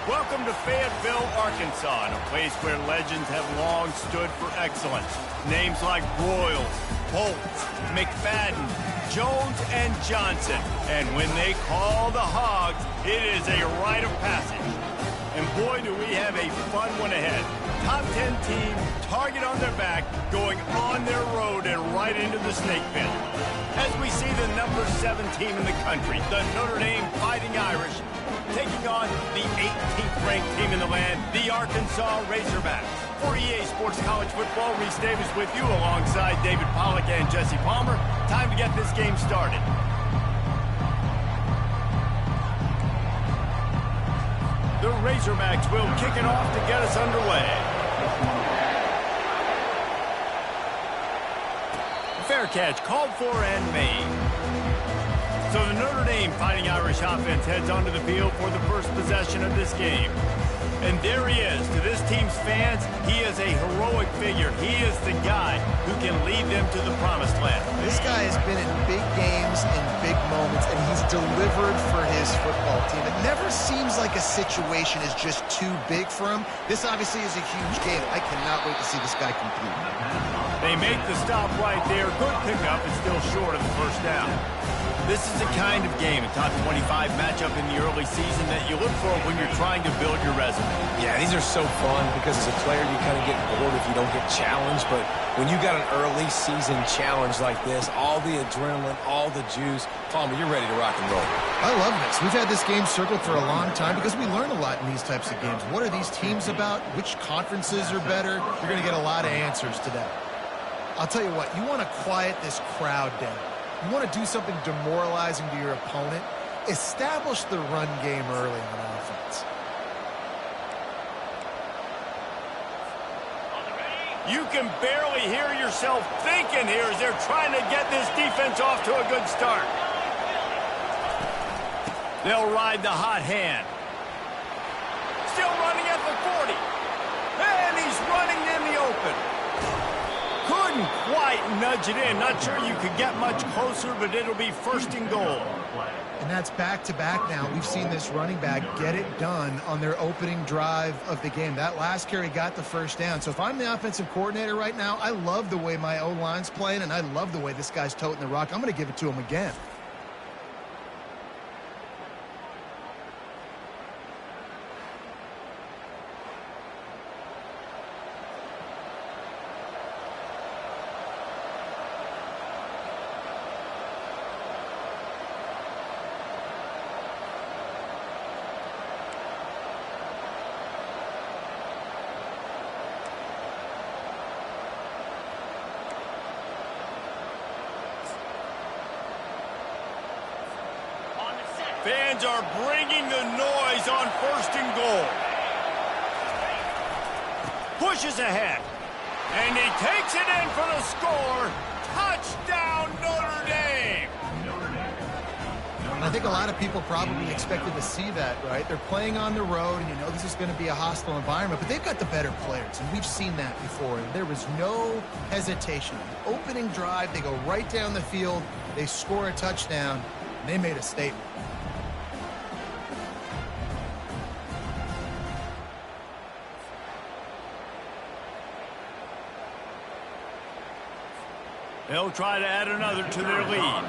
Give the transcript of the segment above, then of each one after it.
Welcome to Fayetteville, Arkansas, a place where legends have long stood for excellence. Names like Broyles, Holtz, McFadden, Jones, and Johnson. And when they call the Hogs, it is a rite of passage. And boy, do we have a fun one ahead. Top 10 team, target on their back, going on their road and right into the snake pit. As we see the number 7 team in the country, the Notre Dame Fighting Irish, taking on the 18th ranked team in the land, the Arkansas Razorbacks. For EA Sports College Football, Reese Davis with you alongside David Pollack and Jesse Palmer. Time to get this game started. The Razorbacks will kick it off to get us underway. Fair catch called for and made. So the Notre Dame Fighting Irish offense heads onto the field for the first possession of this game. And there he is. To this team's fans, he is a heroic figure. He is the guy who can lead them to the promised land. This guy has been in big games and big moments, and he's delivered for his football team. It never seems like a situation is just too big for him. This obviously is a huge game. I cannot wait to see this guy compete. They make the stop right there. Good pickup and still short of the first down. This is the kind of game, a top 25 matchup in the early season that you look for when you're trying to build your resume. Yeah, these are so fun because as a player you kind of get bored if you don't get challenged, but when you got an early season challenge like this, all the adrenaline, all the juice, Palmer, you're ready to rock and roll. I love this. We've had this game circled for a long time because we learn a lot in these types of games. What are these teams about? Which conferences are better? You're going to get a lot of answers today. I'll tell you what, you want to quiet this crowd down. You want to do something demoralizing to your opponent, establish the run game early on offense. You can barely hear yourself thinking here as they're trying to get this defense off to a good start. They'll ride the hot hand. Still running at the 40. And he's running in the open. Couldn't quite nudge it in. Not sure you could get much closer, but it'll be first and goal. And that's back-to-back now. We've seen this running back get it done on their opening drive of the game. That last carry got the first down. So if I'm the offensive coordinator right now, I love the way my O-line's playing, and I love the way this guy's toting the rock. I'm going to give it to him again. Fans are bringing the noise on first and goal. Pushes ahead. And he takes it in for the score. Touchdown, Notre Dame. I think a lot of people probably expected to see that, right? They're playing on the road, and you know this is going to be a hostile environment, but they've got the better players, and we've seen that before. And there was no hesitation. The opening drive, they go right down the field, they score a touchdown, and they made a statement. They'll try to add another to their lead.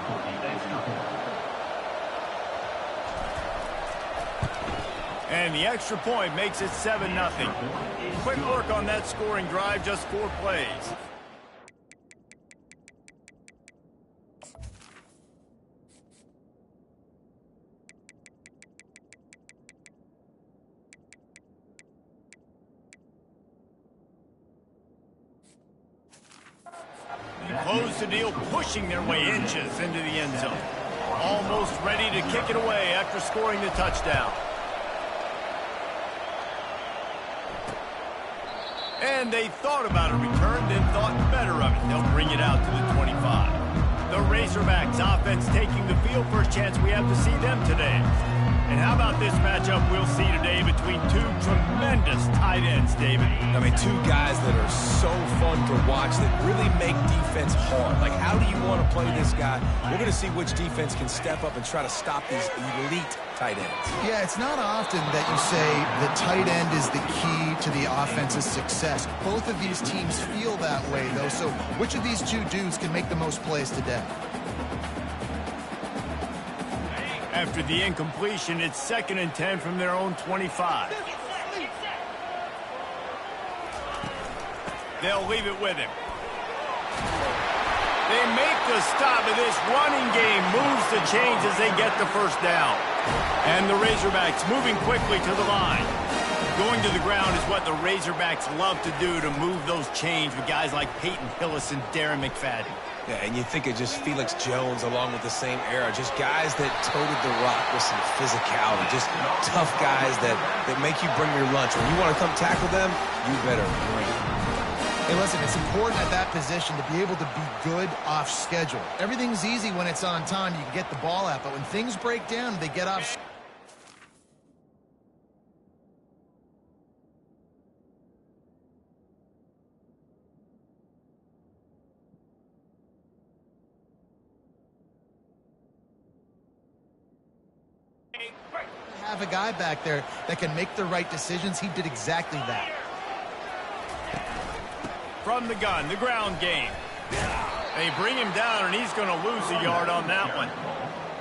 And the extra point makes it 7-0. Quick work on that scoring drive, just 4 plays. Close the deal, pushing their way inches into the end zone. Almost ready to kick it away after scoring the touchdown. And they thought about a return, then thought better of it. They'll bring it out to the 25. The Razorbacks offense taking the field. First chance we have to see them today. And how about this matchup we'll see today between two tremendous tight ends, David? I mean, two guys that are so fun to watch that really make defense hard. Like, how do you want to play this guy? We're going to see which defense can step up and try to stop these elite tight ends. Yeah, it's not often that you say the tight end is the key to the offense's success. Both of these teams feel that way, though. So which of these two dudes can make the most plays today? After the incompletion, it's 2nd and 10 from their own 25. They'll leave it with him. They make the stop, and this running game moves the chains as they get the first down. And the Razorbacks moving quickly to the line. Going to the ground is what the Razorbacks love to do, to move those chains with guys like Peyton Hillis and Darren McFadden. Yeah, and you think of just Felix Jones along with the same era. Just guys that toted the rock with some physicality. Just tough guys that make you bring your lunch. When you want to come tackle them, you better bring it. Hey, listen, it's important at that position to be able to be good off schedule. Everything's easy when it's on time. You can get the ball out, but when things break down, they get off. Have a guy back there that can make the right decisions. He did exactly that. From the gun, the ground game. They bring him down, and he's going to lose a yard on that one.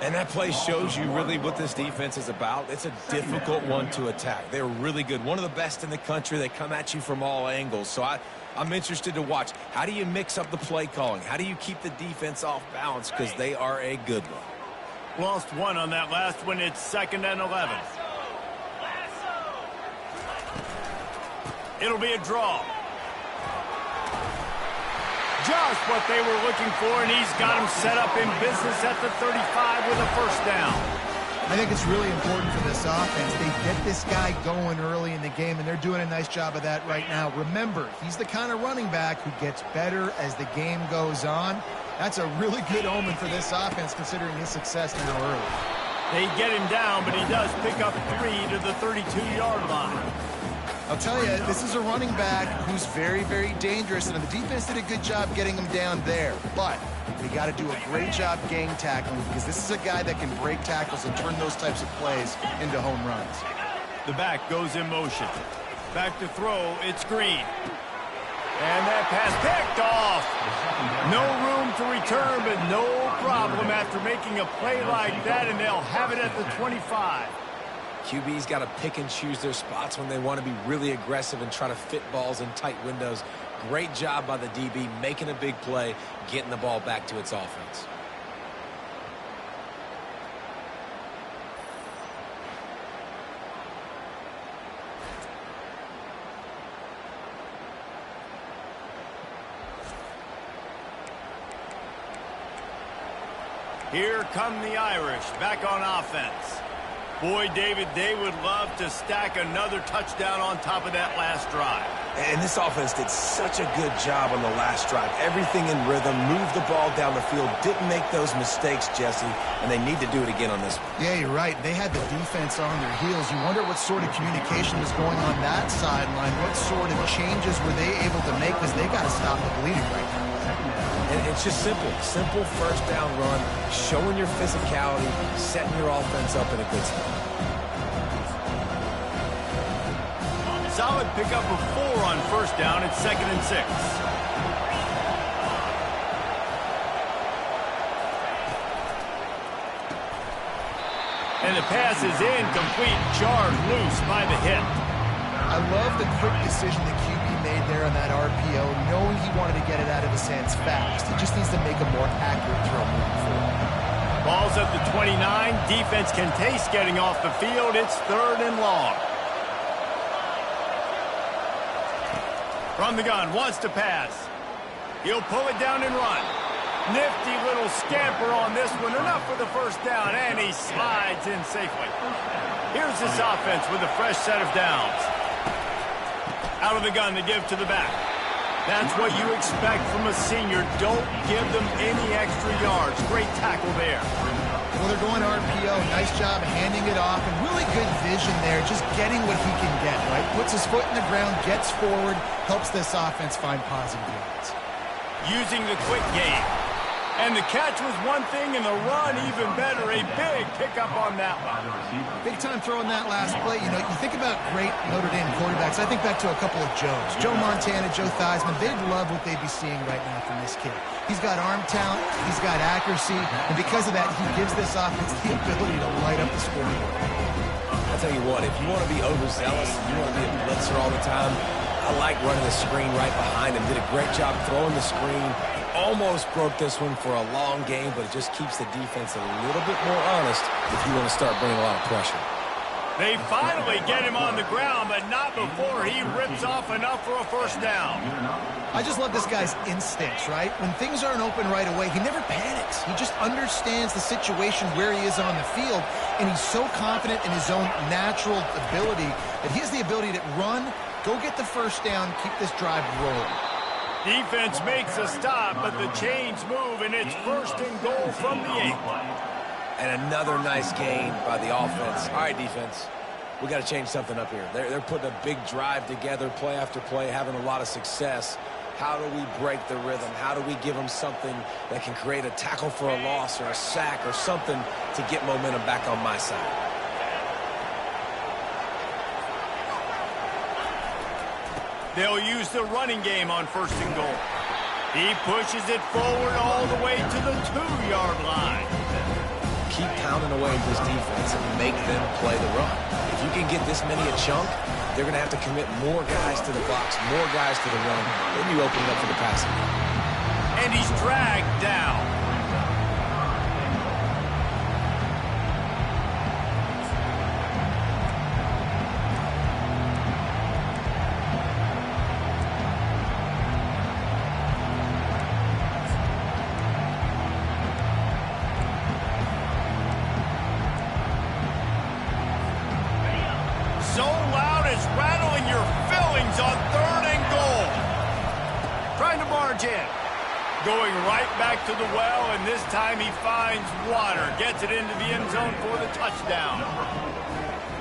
And that play shows you really what this defense is about. It's a difficult one to attack. They're really good. One of the best in the country. They come at you from all angles. So I'm interested to watch. How do you mix up the play calling? How do you keep the defense off balance? Because they are a good one. Lost one on that last one. It's 2nd and 11. It'll be a draw. Just what they were looking for, and he's got him set up in business at the 35 with a first down. I think it's really important for this offense. They get this guy going early in the game, and they're doing a nice job of that right now. Remember, he's the kind of running back who gets better as the game goes on. That's a really good omen for this offense, considering his success now early. They get him down, but he does pick up 3 to the 32-yard line. I'll tell you, this is a running back who's very, very dangerous, and the defense did a good job getting him down there. But they got to do a great job gang tackling, because this is a guy that can break tackles and turn those types of plays into home runs. The back goes in motion. Back to throw, it's Green. And that pass picked off. No room to return, but no problem after making a play like that, and they'll have it at the 25. QB's got to pick and choose their spots when they want to be really aggressive and try to fit balls in tight windows. Great job by the DB, making a big play, getting the ball back to its offense. Here come the Irish back on offense. Boy, David, they would love to stack another touchdown on top of that last drive. And this offense did such a good job on the last drive. Everything in rhythm, moved the ball down the field, didn't make those mistakes, Jesse, and they need to do it again on this one. Yeah, you're right. They had the defense on their heels. You wonder what sort of communication was going on that sideline. What sort of changes were they able to make, because they got to stop the bleeding right now. And it's just simple. Simple first down run, showing your physicality, setting your offense up in a good spot. Solid pickup of 4 on first down. It's 2nd and 6. And the pass is incomplete, jarred loose by the hit. I love the quick decision the QB made there on that RPO, knowing he wanted to get it out of his hands fast. He just needs to make a more accurate throw moving forward. Ball's at the 29. Defense can taste getting off the field. It's 3rd and long. From the gun, wants to pass. He'll pull it down and run. Nifty little scamper on this one. Enough for the first down, and he slides in safely. Here's this offense with a fresh set of downs. Out of the gun to give to the back. That's what you expect from a senior. Don't give them any extra yards. Great tackle there. Well, they're going RPO. Nice job handing it off, and really good vision there, just getting what he can get, right? Puts his foot in the ground, gets forward, helps this offense find positive yards. Using the quick game. And the catch was one thing, and the run even better. A big pickup on that one. Big time throwing that last play. You know, you think about great Notre Dame quarterbacks. I think back to a couple of Joes. Joe Montana, Joe Theismann. They'd love what they'd be seeing right now from this kid. He's got arm talent. He's got accuracy. And because of that, he gives this offense the ability to light up the scoreboard. I'll tell you what, if you want to be overzealous, you want to be a blitzer all the time, I like running the screen right behind him. Did a great job throwing the screen. Almost broke this one for a long game, but it just keeps the defense a little bit more honest if you want to start bringing a lot of pressure. They finally get him on the ground, but not before he rips off enough for a first down. I just love this guy's instincts, right? When things aren't open right away, he never panics. He just understands the situation where he is on the field, and he's so confident in his own natural ability that he has the ability to run, go get the first down, keep this drive rolling. Defense makes a stop, but the chains move, and it's first and goal from the 8. And another nice gain by the offense. All right, defense, we got to change something up here. They're putting a big drive together, play after play, having a lot of success. How do we break the rhythm? How do we give them something that can create a tackle for a loss or a sack or something to get momentum back on my side? They'll use the running game on first and goal. He pushes it forward all the way to the 2-yard line. Keep pounding away at this defense and make them play the run. If you can get this many a chunk, they're going to have to commit more guys to the box, more guys to the run. Then you open it up for the passing. And he's dragged down. So loud it's rattling your fillings on third and goal. Trying to barge in. Going right back to the well, and this time he finds water. Gets it into the end zone for the touchdown.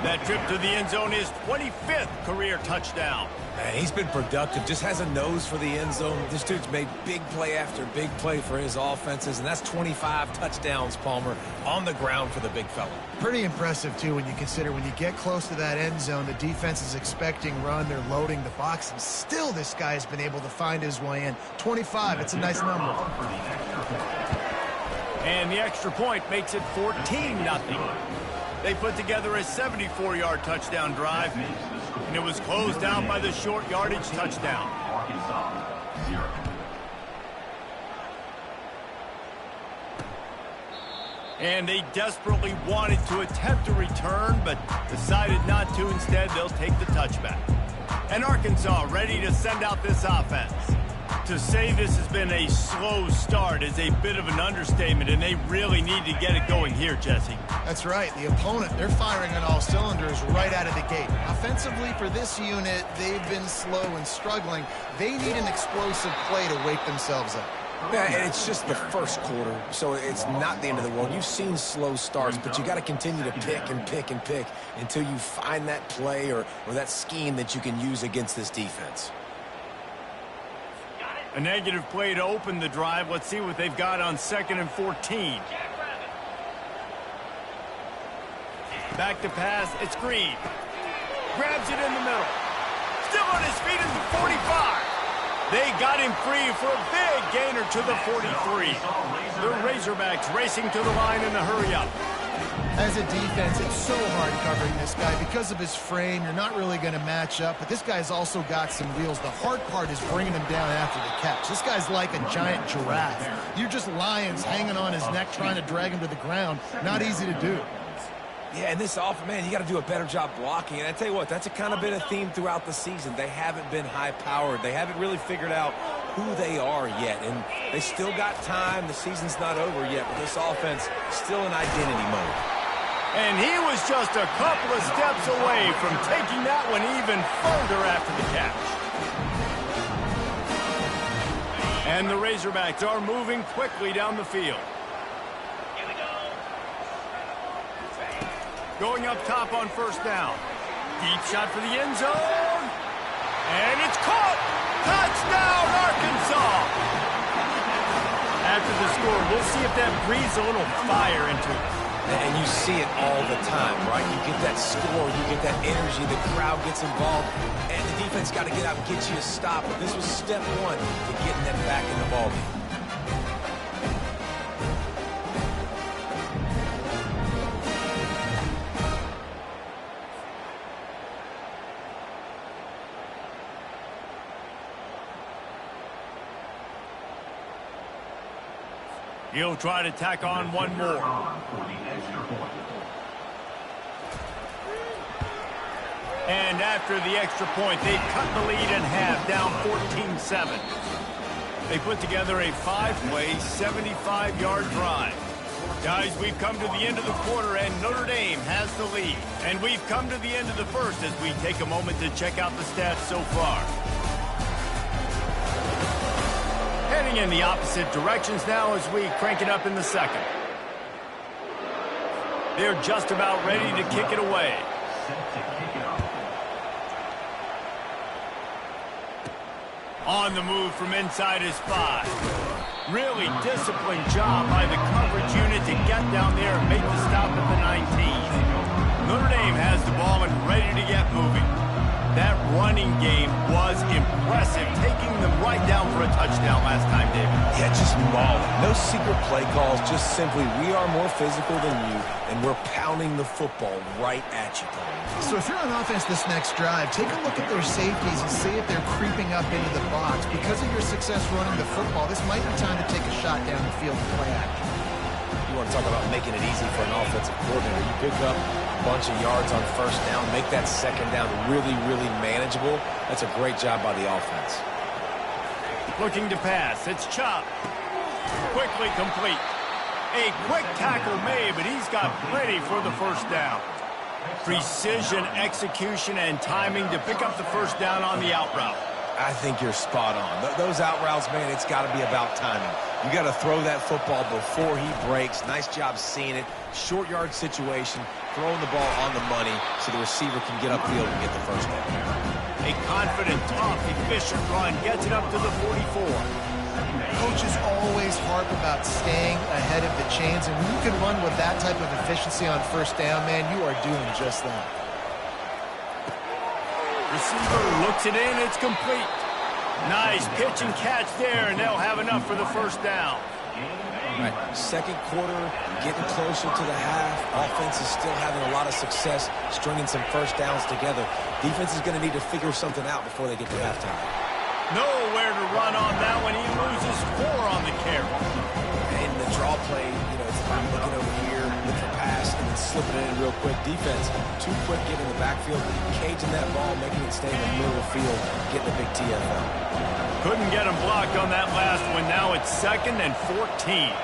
That trip to the end zone is 25th career touchdown. Man, he's been productive, just has a nose for the end zone. This dude's made big play after big play for his offenses, and that's 25 touchdowns, Palmer, on the ground for the big fella. Pretty impressive, too, when you consider when you get close to that end zone, the defense is expecting run, they're loading the box, and still this guy has been able to find his way in. 25, it's a nice number. And the extra point makes it 14-0. They put together a 74-yard touchdown drive, and it was closed out by the short yardage touchdown. And they desperately wanted to attempt a return, but decided not to. Instead, they'll take the touchback. And Arkansas ready to send out this offense. To say this has been a slow start is a bit of an understatement, and they really need to get it going here, Jesse. That's right. The opponent, they're firing on all cylinders right out of the gate. Offensively, for this unit, they've been slow and struggling. They need an explosive play to wake themselves up. Yeah, and it's just the first quarter, so it's not the end of the world. You've seen slow starts, but you got to continue to pick and pick and pick until you find that play or that scheme that you can use against this defense. A negative play to open the drive. Let's see what they've got on 2nd and 14. Back to pass. It's Green. Grabs it in the middle. Still on his feet at the 45. They got him free for a big gainer to the 43. The Razorbacks racing to the line in a hurry-up. As a defense, it's so hard covering this guy. Because of his frame, you're not really going to match up, but this guy's also got some wheels. The hard part is bringing him down after the catch. This guy's like a giant giraffe. You're just lions hanging on his neck trying to drag him to the ground. Not easy to do. Yeah, and this offense, man, you got to do a better job blocking. And I tell you what, that's a kind of been a theme throughout the season. They haven't been high-powered. They haven't really figured out who they are yet. And they still got time. The season's not over yet, but this offense still in identity mode. And he was just a couple of steps away from taking that one even further after the catch. And the Razorbacks are moving quickly down the field. Going up top on first down. Deep shot for the end zone. And it's caught. Touchdown, Arkansas. After the score, we'll see if that breathes a little fire into it. And you see it all the time, right? You get that score, you get that energy, the crowd gets involved, and the defense got to get out and get you a stop. But this was step one to getting them back in the ballgame. He'll try to tack on one more. And after the extra point, they cut the lead in half, down 14-7. They put together a 5-play, 75-yard drive. Guys, we've come to the end of the quarter, and Notre Dame has the lead. And we've come to the end of the first as we take a moment to check out the stats so far. Heading in the opposite directions now as we crank it up in the second. They're just about ready to kick it away. On the move from inside his 5. Really disciplined job by the coverage unit to get down there and make the stop at the 19. Notre Dame has the ball and ready to get moving. That running game was impressive, taking them right down for a touchdown last time, David. Yeah, just mauling. No secret play calls, just simply we are more physical than you, and we're pounding the football right at you, Tony. So if you're on offense this next drive, take a look at their safeties and see if they're creeping up into the box. Because of your success running the football, this might be time to take a shot down the field and play action. You want to talk about making it easy for an offensive coordinator. You pick up a bunch of yards on first down, make that second down really, really manageable. That's a great job by the offense. Looking to pass. It's Chop. Quickly complete. A quick tackle made, but he's got plenty for the first down. Precision, execution, and timing to pick up the first down on the out route. I think you're spot on. Those out routes, man, it's got to be about timing. You got to throw that football before he breaks. Nice job seeing it. Short yard situation, throwing the ball on the money so the receiver can get upfield and get the first down. A confident, tough, efficient run gets it up to the 44. Coaches always harp about staying ahead of the chains, and when you can run with that type of efficiency on first down, man, you are doing just that. Receiver looks it in, it's complete. Nice pitch and catch there, and they'll have enough for the first down. Right. Second quarter, getting closer to the half. Offense is still having a lot of success stringing some first downs together. Defense is going to need to figure something out before they get to halftime. Nowhere to run on that one. He loses 4 on the carry. And the draw play, it's about looking over here, looking for pass, and then slipping it in real quick. Defense, too quick getting in the backfield, caging that ball, making it stay in the middle of the field, getting a big TFL. Couldn't get him blocked on that last one. Now it's 2nd and 14.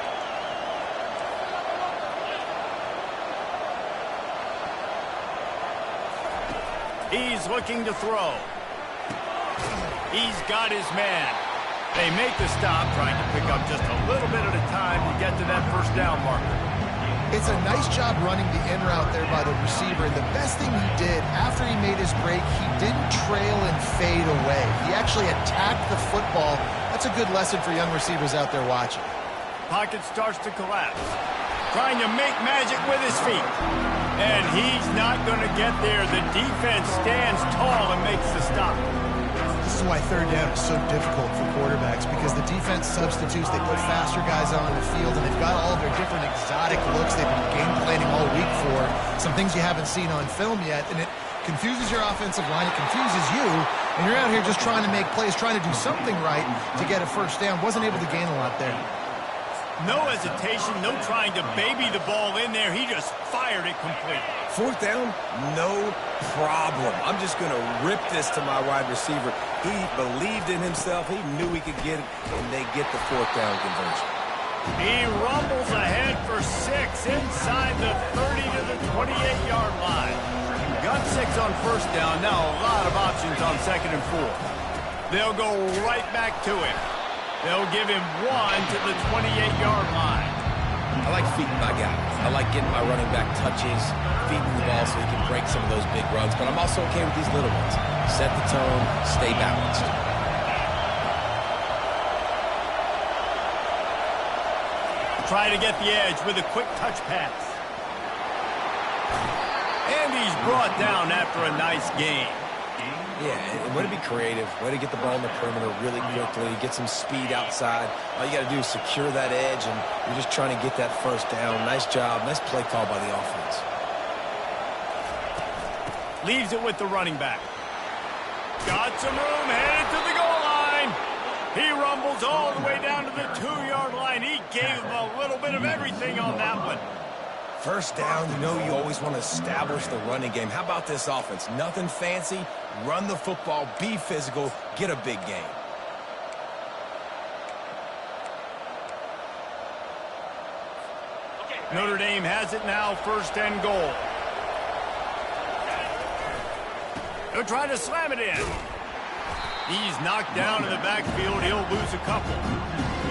He's looking to throw. He's got his man. They make the stop, trying to pick up just a little bit at a time to get to that first down marker. It's a nice job running the in route there by the receiver. And the best thing he did after he made his break, he didn't trail and fade away. He actually attacked the football. That's a good lesson for young receivers out there watching. Pocket starts to collapse. Trying to make magic with his feet. And he's not going to get there. The defense stands tall and makes the stop. This is why third down is so difficult for quarterbacks, because the defense substitutes. They put faster guys out on the field, and they've got all their different exotic looks they've been game planning all week for. Some things you haven't seen on film yet, and it confuses your offensive line. It confuses you, and you're out here just trying to make plays, trying to do something right to get a first down. Wasn't able to gain a lot there. No hesitation, no trying to baby the ball in there. He just fired it complete. Fourth down, no problem. I'm just going to rip this to my wide receiver. He believed in himself. He knew he could get it, and they get the fourth down conversion. He rumbles ahead for 6 inside the 30 to the 28-yard line. Got 6 on first down. Now a lot of options on 2nd and 4. They'll go right back to him. They'll give him 1 to the 28-yard line. I like feeding my guy. I like getting my running back touches, feeding the ball so he can break some of those big runs. But I'm also okay with these little ones. Set the tone, stay balanced. Try to get the edge with a quick touch pass. And he's brought down after a nice gain. Yeah, and way to be creative, way to get the ball in the perimeter really quickly, get some speed outside. All you got to do is secure that edge, and you're just trying to get that first down. Nice job, nice play call by the offense. Leaves it with the running back. Got some room, headed to the goal line. He rumbles all the way down to the 2-yard line. He gave him a little bit of everything on that one. First down, you know you always want to establish the running game. How about this offense? Nothing fancy. Run the football, be physical, get a big gain. Notre Dame has it now, 1st and goal. He'll try to slam it in. He's knocked down in the backfield. He'll lose a couple.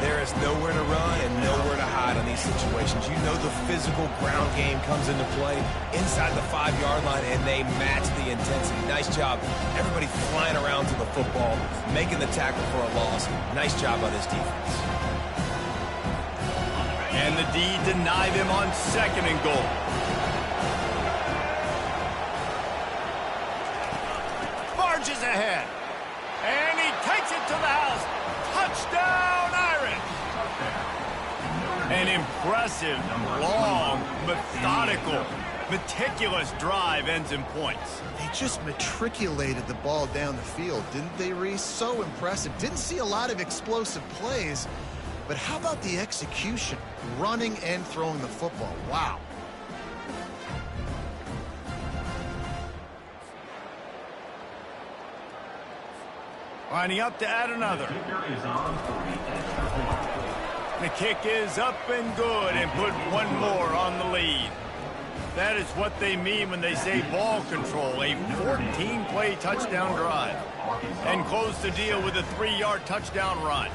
There is nowhere to run and nowhere to hide on these situations. You know the physical ground game comes into play inside the 5-yard line, and they match the intensity. Nice job. Everybody flying around to the football, making the tackle for a loss. Nice job by this defense. And the D denied him on 2nd and goal. Barges ahead. And he takes it to the house. Touchdown, Irish. An impressive, long, methodical, meticulous drive ends in points. They just matriculated the ball down the field, didn't they, Reese? So impressive. Didn't see a lot of explosive plays, but how about the execution? Running and throwing the football. Wow. Lining up to add another. The kick is up and good, and put one more on the lead. That is what they mean when they say ball control. A 14-play touchdown drive. And close the deal with a 3-yard touchdown run.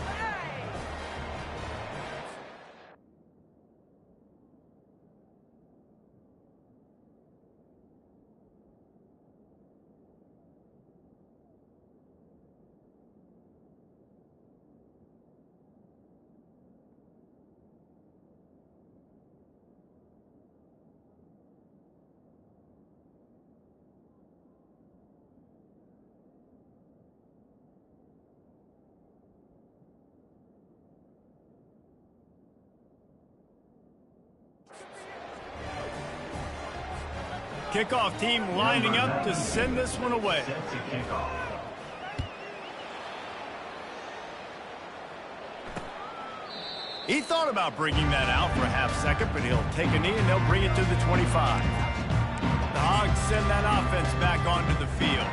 Kickoff team lining up to send this one away. He thought about bringing that out for a half-second, but he'll take a knee and they'll bring it to the 25. The Hogs send that offense back onto the field.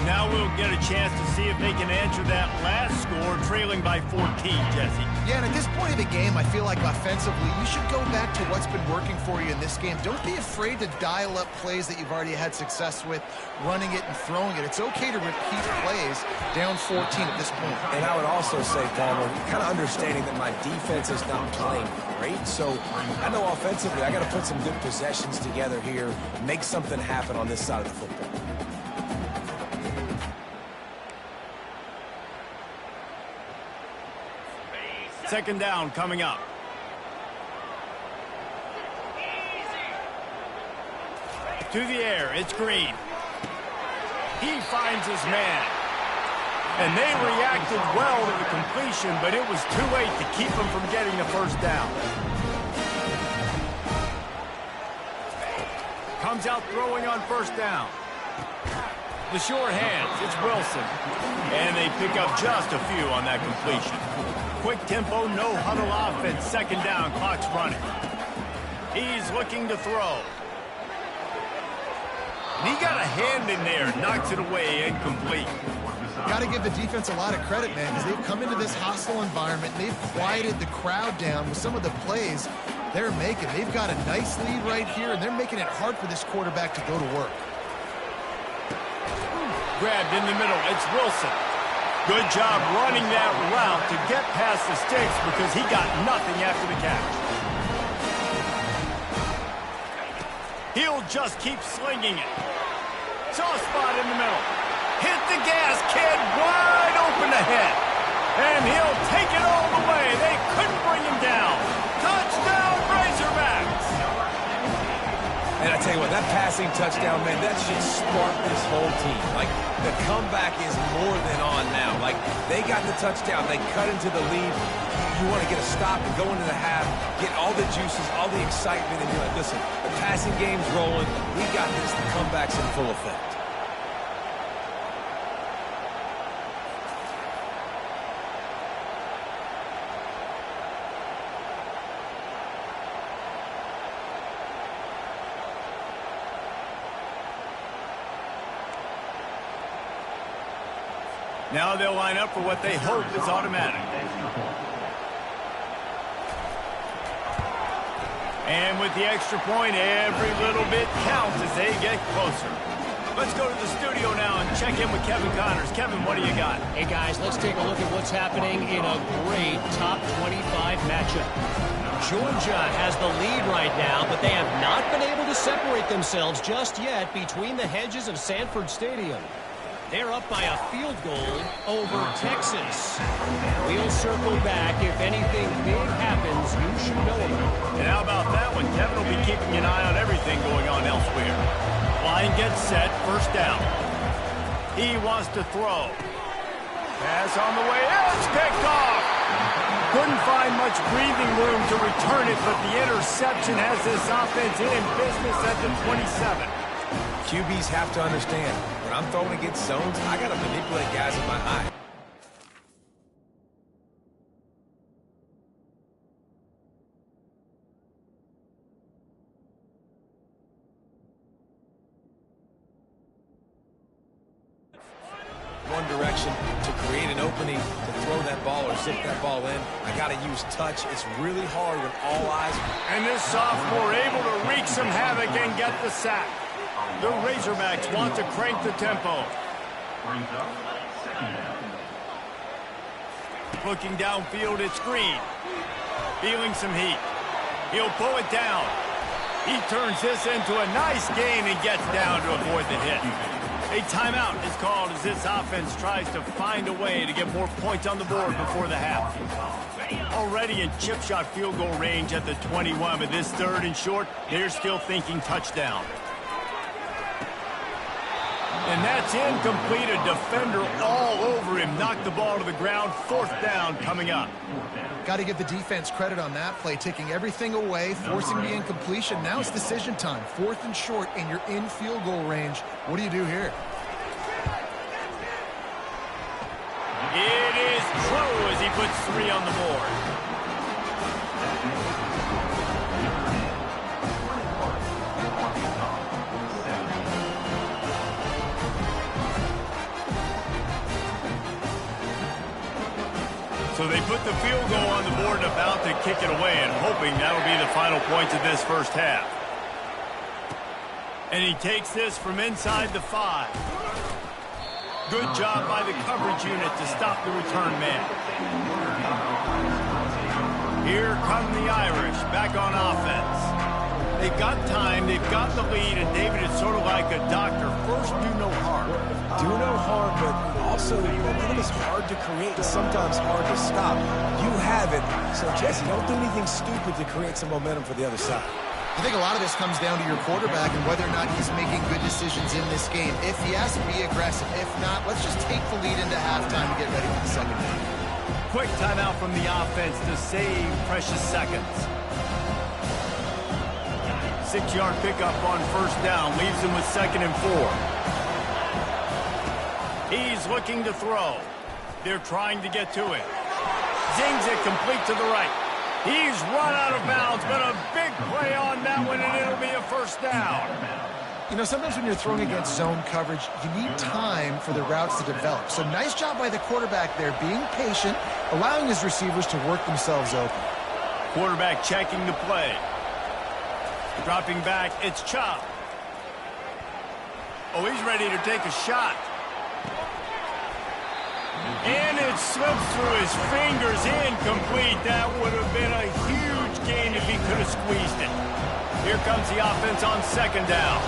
Now we'll get a chance to see if they can answer that last score, trailing by 14, Jesse. Yeah, and at this point of the game, I feel like offensively, you should go back to what's been working for you in this game. Don't be afraid to dial up plays that you've already had success with, running it and throwing it. It's okay to repeat plays down 14 at this point. And I would also say, Palmer, kind of understanding that my defense is not playing great, so I know offensively I got to put some good possessions together here, make something happen on this side of the football. Second down coming up. To the air, it's Green. He finds his man. And they reacted well to the completion, but it was too late to keep him from getting the first down. Comes out throwing on first down. The short hands, it's Wilson. And they pick up just a few on that completion. Quick tempo, no huddle offense. Second down, clock's running. He's looking to throw. He got a hand in there, knocks it away, incomplete. Got to give the defense a lot of credit, man, because they've come into this hostile environment and they've quieted the crowd down with some of the plays they're making. They've got a nice lead right here, and they're making it hard for this quarterback to go to work. Grabbed in the middle, it's Wilson. Good job running that route to get past the sticks because he got nothing after the catch. He'll just keep slinging it. Soft spot in the middle. Hit the gas, kid. Wide open ahead. And he'll take it all the way. They couldn't bring him down. Touchdown, Razorbacks. And I tell you what, that passing touchdown, man, that should spark this whole team. Like, the comeback is more than on now. Like, they got the touchdown. They cut into the lead. You want to get a stop and go into the half, get all the juices, all the excitement, and you're like, listen, the passing game's rolling. We got this. The comeback's in full effect. Now they'll line up for what they hope is automatic. And with the extra point, every little bit counts as they get closer. Let's go to the studio now and check in with Kevin Connors. Kevin, what do you got? Hey, guys, let's take a look at what's happening in a great top 25 matchup. Georgia has the lead right now, but they have not been able to separate themselves just yet between the hedges of Sanford Stadium. They're up by a field goal over Texas. We'll circle back. If anything big happens, you should know about it. And how about that one? Kevin will be keeping an eye on everything going on elsewhere. Line gets set, first down. He wants to throw. Pass on the way, it's picked off. Couldn't find much breathing room to return it, but the interception has this offense in business at the 27. QBs have to understand, when I'm throwing against zones, I got to manipulate guys in my eye. One direction to create an opening to throw that ball or zip that ball in. I got to use touch. It's really hard when all eyes. And this sophomore able to wreak some havoc and get the sack. The Razorbacks want to crank the tempo. Looking downfield, it's Green. Feeling some heat. He'll pull it down. He turns this into a nice gain and gets down to avoid the hit. A timeout is called as this offense tries to find a way to get more points on the board before the half. Already in chip shot field goal range at the 21, but this third and short, they're still thinking touchdown. And that's incomplete. A defender all over him. Knocked the ball to the ground. Fourth down coming up. Got to give the defense credit on that play, taking everything away, forcing the incompletion. Now it's decision time. Fourth and short, and you're in field goal range. What do you do here? It is true as he puts 3 on the board. So they put the field goal on the board and about to kick it away and hoping that'll be the final points of this first half. And he takes this from inside the 5. Good job by the coverage unit to stop the return man. Here come the Irish back on offense. They've got time, they've got the lead, and David is sort of like a doctor. First, do no harm. Do no harm, but also momentum is hard to create and sometimes hard to stop. You have it, so Jesse, don't do anything stupid to create some momentum for the other side. I think a lot of this comes down to your quarterback and whether or not he's making good decisions in this game. If he has to be aggressive. If not, let's just take the lead into halftime and get ready for the second half. Quick timeout from the offense to save precious seconds. 6-yard pickup on first down leaves him with 2nd and 4. He's looking to throw. They're trying to get to it. Zings it complete to the right. He's run out of bounds, but a big play on that one, and it'll be a first down. You know, sometimes when you're throwing against zone coverage, you need time for the routes to develop. So nice job by the quarterback there, being patient, allowing his receivers to work themselves open. Quarterback checking the play. Dropping back, it's Chop. Oh, he's ready to take a shot. And it's slips through his fingers, incomplete. That would have been a huge gain if he could have squeezed it. Here comes the offense on second down.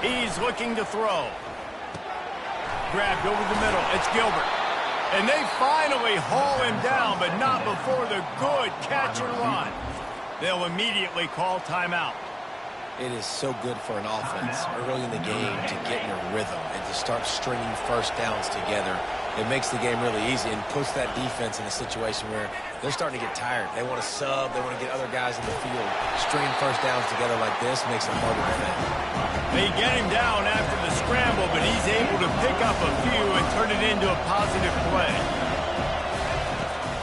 He's looking to throw. Grabbed over the middle. It's Gilbert. And they finally haul him down, but not before the good catch and run. They'll immediately call timeout. It is so good for an offense early in the game to get in a rhythm and to start stringing first downs together. It makes the game really easy and puts that defense in a situation where they're starting to get tired. They want to sub. They want to get other guys in the field. Stringing first downs together like this makes it harder to defend. They get him down after the scramble, but he's able to pick up a few and turn it into a positive play.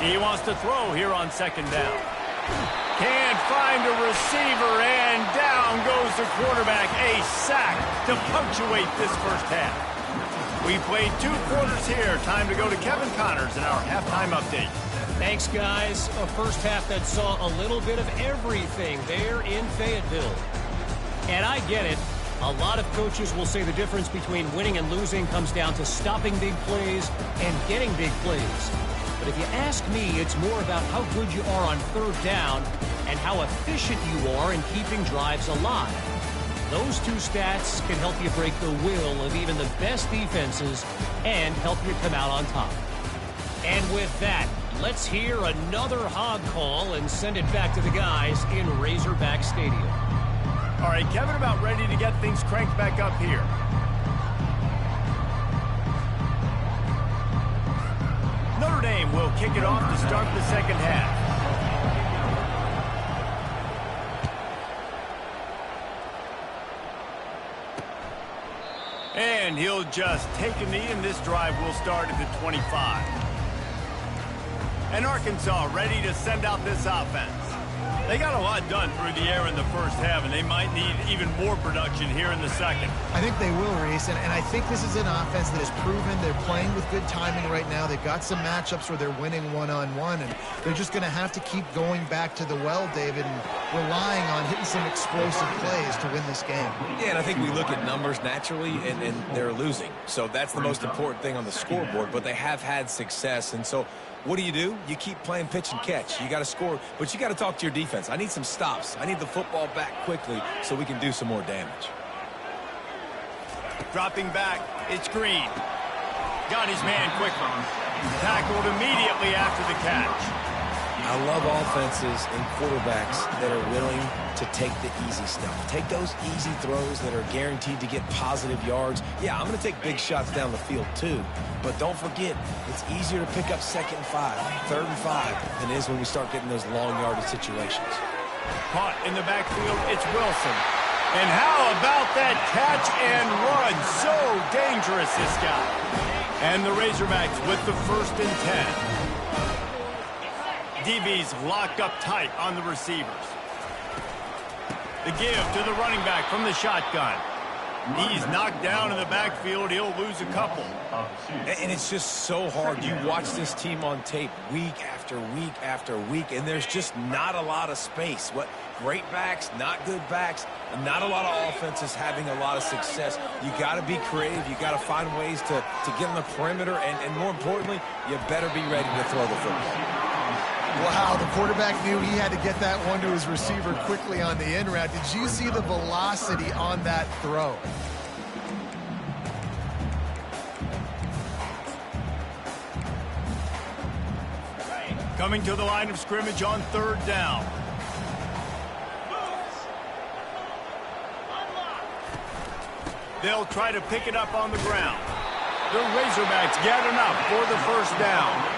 He wants to throw here on second down. Can't find a receiver, and down goes the quarterback. A sack to punctuate this first half. We played 2 quarters here. Time to go to Kevin Connors in our halftime update. Thanks, guys. A first half that saw a little bit of everything there in Fayetteville. And I get it. A lot of coaches will say the difference between winning and losing comes down to stopping big plays and getting big plays. But if you ask me, it's more about how good you are on third down and how efficient you are in keeping drives alive. Those 2 stats can help you break the will of even the best defenses and help you come out on top. And with that, let's hear another hog call and send it back to the guys in Razorback Stadium. All right, Kevin, about ready to get things cranked back up here. Notre Dame will kick it off to start the second half. And he'll just take a knee, and this drive will start at the 25. And Arkansas ready to send out this offense. They got a lot done through the air in the first half, and they might need even more production here in the second. I think they will, Reese, and I think this is an offense that has proven they're playing with good timing right now. They've got some matchups where they're winning one-on-one, and they're just going to have to keep going back to the well, David, and relying on hitting some explosive plays to win this game. Yeah, and I think we look at numbers naturally, and they're losing. So that's the most important thing on the scoreboard, but they have had success, and so what do? You keep playing pitch and catch. You got to score, but you got to talk to your defense. I need some stops. I need the football back quickly so we can do some more damage. Dropping back, it's Green. Got his man quickly. Tackled immediately after the catch. I love offenses and quarterbacks that are willing to take the easy stuff. Take those easy throws that are guaranteed to get positive yards. Yeah, I'm going to take big shots down the field too. But don't forget, it's easier to pick up 2nd and 5, 3rd and 5 than it is when we start getting those long yardage situations. Caught in the backfield, it's Wilson. And how about that catch and run? So dangerous, this guy. And the Razorbacks with the 1st and 10. DB's locked up tight on the receivers. The give to the running back from the shotgun. He's knocked down in the backfield. He'll lose a couple. And it's just so hard. You watch this team on tape week after week after week, and there's just not a lot of space. What great backs, not good backs, and not a lot of offenses having a lot of success. You got to be creative. You got to find ways to get on the perimeter, and more importantly, you better be ready to throw the football. Wow, the quarterback knew he had to get that one to his receiver quickly on the in route. Did you see the velocity on that throw? Coming to the line of scrimmage on 3rd down. They'll try to pick it up on the ground. The Razorbacks get enough for the 1st down.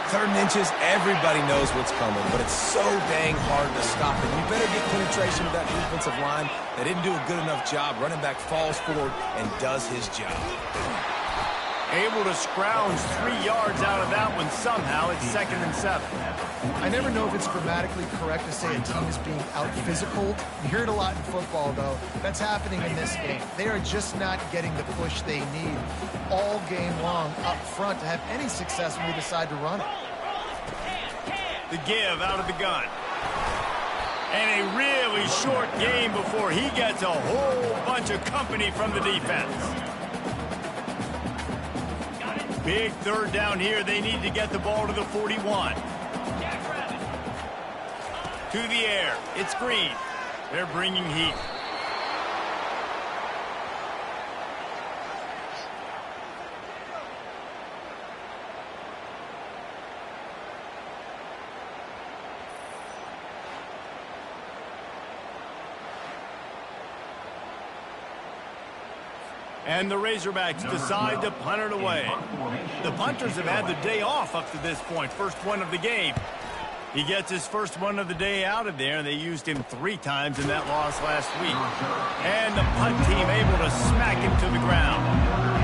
3rd and inches, everybody knows what's coming, but it's so dang hard to stop it. You better get penetration with that defensive line. They didn't do a good enough job. Running back falls forward and does his job. Able to scrounge 3 yards out of that one somehow. It's 2nd and 7. I never know if it's grammatically correct to say a team is being out-physical. You hear it a lot in football, though. That's happening in this game. They are just not getting the push they need all game long up front to have any success when we decide to run it. The give out of the gun. And a really short game before he gets a whole bunch of company from the defense. Big third down here. They need to get the ball to the 41. To the air. It's Green. They're bringing heat. And the Razorbacks decide to punt it away. The punters have had the day off up to this point. First one of the game. He gets his first one of the day out of there, and they used him 3 times in that loss last week. And the punt team able to smack him to the ground.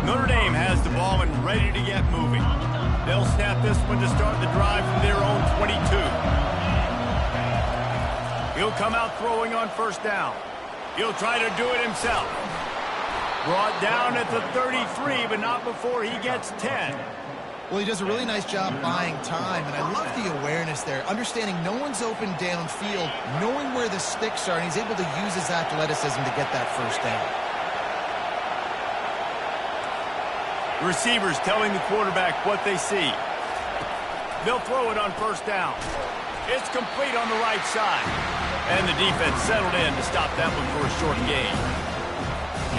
Notre Dame has the ball and ready to get moving. They'll snap this one to start the drive from their own 22. He'll come out throwing on first down. He'll try to do it himself. Brought down at the 33, but not before he gets 10. Well, he does a really nice job buying time, and I love the awareness there, understanding no one's open downfield, knowing where the sticks are, and he's able to use his athleticism to get that first down. Receivers telling the quarterback what they see. They'll throw it on first down. It's complete on the right side. And the defense settled in to stop that one for a short gain.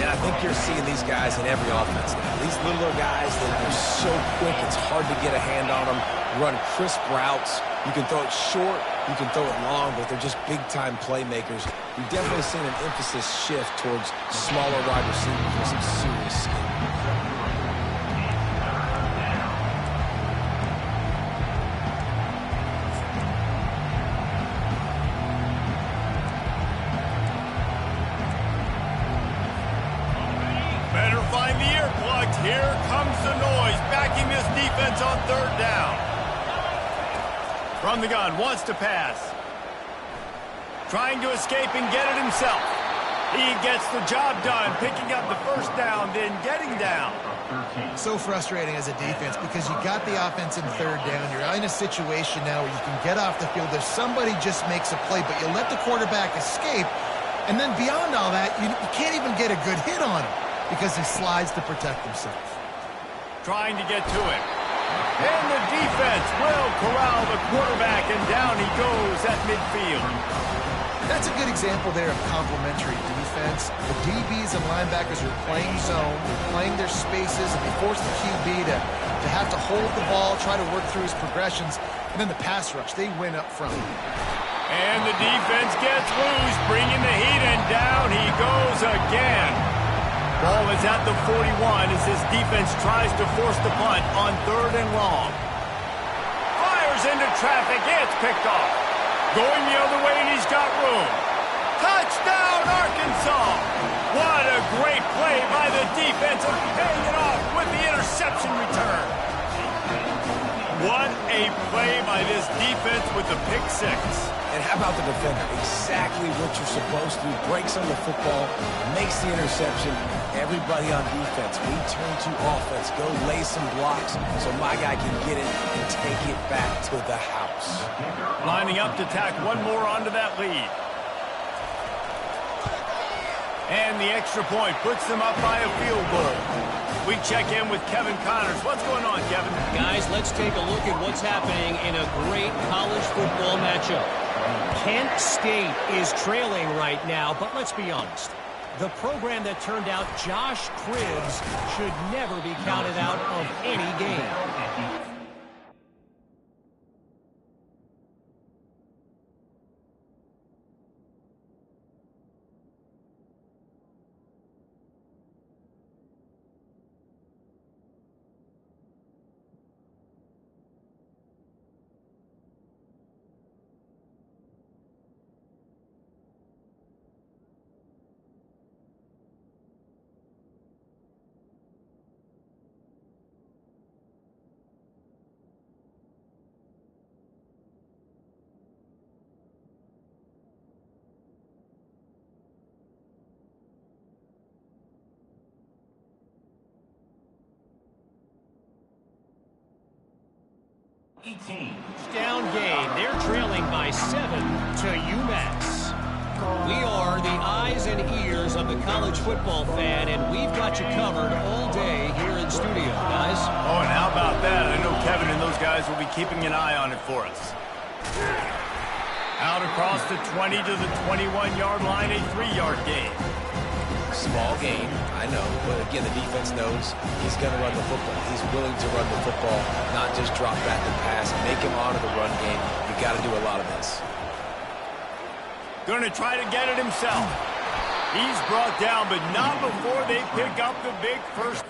And I think you're seeing these guys in every offense now. These littler guys, they're so quick, it's hard to get a hand on them. Run crisp routes. You can throw it short, you can throw it long, but they're just big-time playmakers. We've definitely seen an emphasis shift towards smaller wide receivers with some serious skill. Here comes the noise, backing this defense on third down. From the gun, wants to pass. Trying to escape and get it himself. He gets the job done, picking up the first down, then getting down. So frustrating as a defense because you got the offense in third down. You're in a situation now where you can get off the field. If somebody just makes a play, but you let the quarterback escape, and then beyond all that, you can't even get a good hit on him, because he slides to protect himself. Trying to get to it. And the defense will corral the quarterback, and down he goes at midfield. That's a good example there of complementary defense. The DBs and linebackers are playing zone, they're playing their spaces, and they force the QB to have to hold the ball, try to work through his progressions, and then the pass rush, they win up front. And the defense gets loose, bringing the heat, and down he goes again. Ball is at the 41 as this defense tries to force the punt on third and long. Fires into traffic. It's picked off. Going the other way, and he's got room. Touchdown, Arkansas! What a great play by the defense, and paying it off with the interception return. What a play by this defense with the pick six. And how about the defender? Exactly what you're supposed to do. Breaks on the football, makes the interception. Everybody on defense, we turn to offense. Go lay some blocks so my guy can get it and take it back to the house. Lining up to tack one more onto that lead. And the extra point puts them up by a field goal. We check in with Kevin Connors. What's going on, Kevin? Guys, let's take a look at what's happening in a great college football matchup. Kent State is trailing right now, but let's be honest. The program that turned out Josh Cribbs should never be counted out of any game. Down game. They're trailing by 7 to UMass. We are the eyes and ears of the college football fan, and we've got you covered all day here in studio, guys. Oh, and how about that? I know Kevin and those guys will be keeping an eye on it for us. Out across the 20 to the 21-yard line, a 3-yard gain. Small game, I know, but again, the defense knows he's going to run the football. He's willing to run the football, not just drop back and pass, make him honor the run game. You've got to do a lot of this. Going to try to get it himself. He's brought down, but not before they pick up the big first.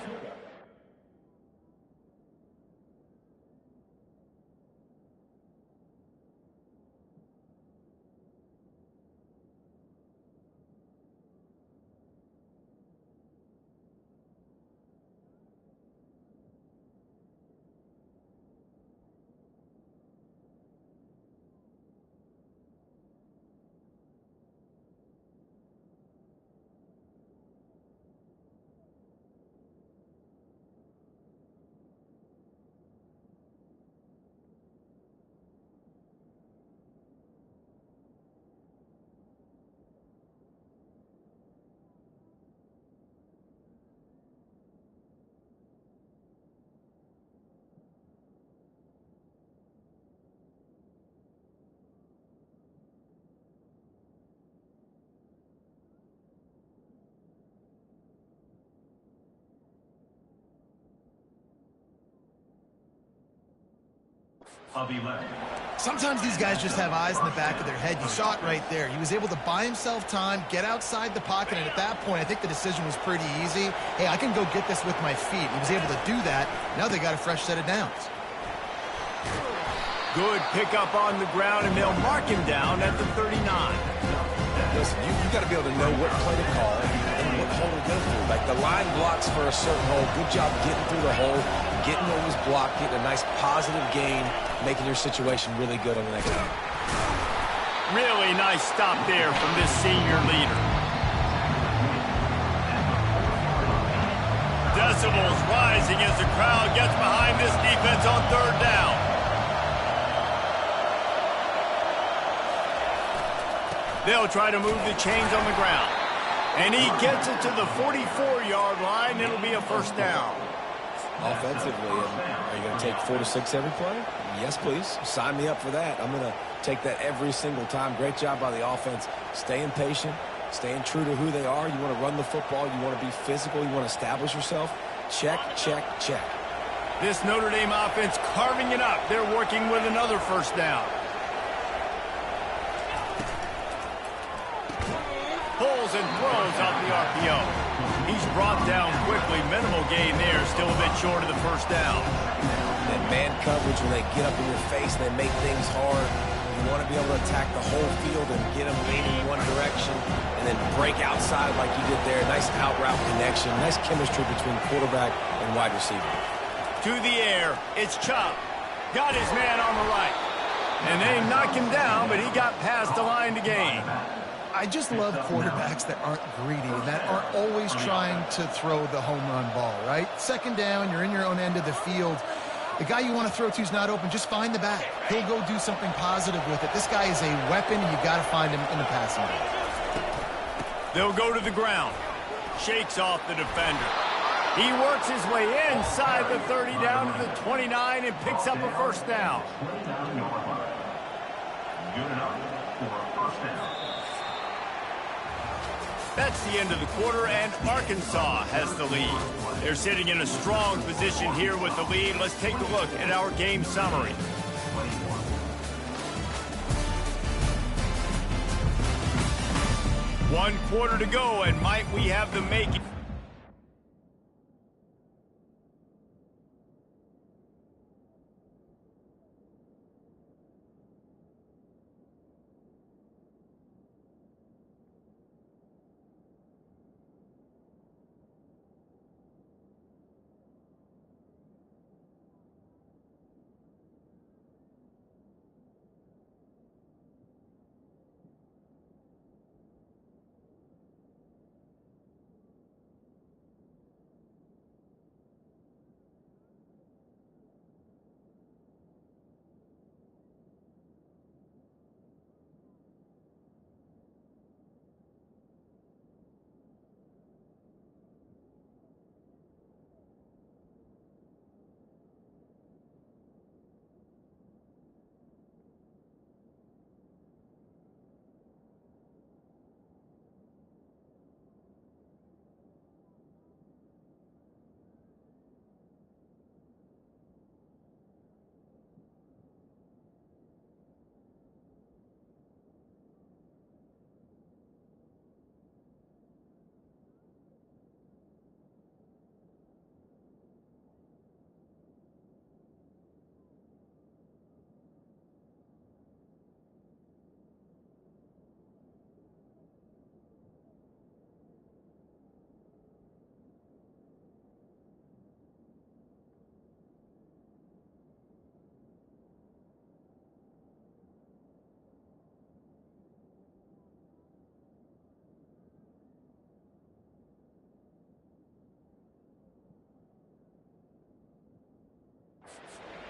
Sometimes these guys just have eyes in the back of their head. You saw it right there. He was able to buy himself time, get outside the pocket, and at that point, I think the decision was pretty easy. Hey, I can go get this with my feet. He was able to do that. Now they got a fresh set of downs. Good pickup on the ground, and they'll mark him down at the 39. Listen, you got to be able to know what play to call and what hole to go through. Like the line blocks for a certain hole. Good job getting through the hole, getting what was blocked, getting a nice positive gain, making your situation really good on the next time. Really nice stop there from this senior leader. Decibels rising as the crowd gets behind this defense on third down. They'll try to move the chains on the ground. And he gets it to the 44-yard line. It'll be a first down. Offensively, are you going to take 4 to 6 every play? Yes, please. Sign me up for that. I'm going to take that every single time. Great job by the offense. Staying patient, staying true to who they are. You want to run the football. You want to be physical. You want to establish yourself. Check, check, check. This Notre Dame offense carving it up. They're working with another first down. Pulls and throws out the RPO. He's brought down quickly. Minimal gain there. Still a bit short of the first down. That man coverage, when they get up in your face, they make things hard. You want to be able to attack the whole field and get them leaning one direction and then break outside like you did there. Nice out route connection. Nice chemistry between quarterback and wide receiver. To the air. It's Chop. Got his man on the right. And they knock him down, but he got past the line to gain. I just love quarterbacks that aren't greedy, that aren't always trying to throw the home run ball, right? Second down, you're in your own end of the field. The guy you want to throw to is not open. Just find the back. He'll go do something positive with it. This guy is a weapon, and you've got to find him in the passing game. They'll go to the ground. Shakes off the defender. He works his way inside the 30 down to the 29 and picks up a first down. That's the end of the quarter, and Arkansas has the lead. They're sitting in a strong position here with the lead. Let's take a look at our game summary. One quarter to go, and might we have the making.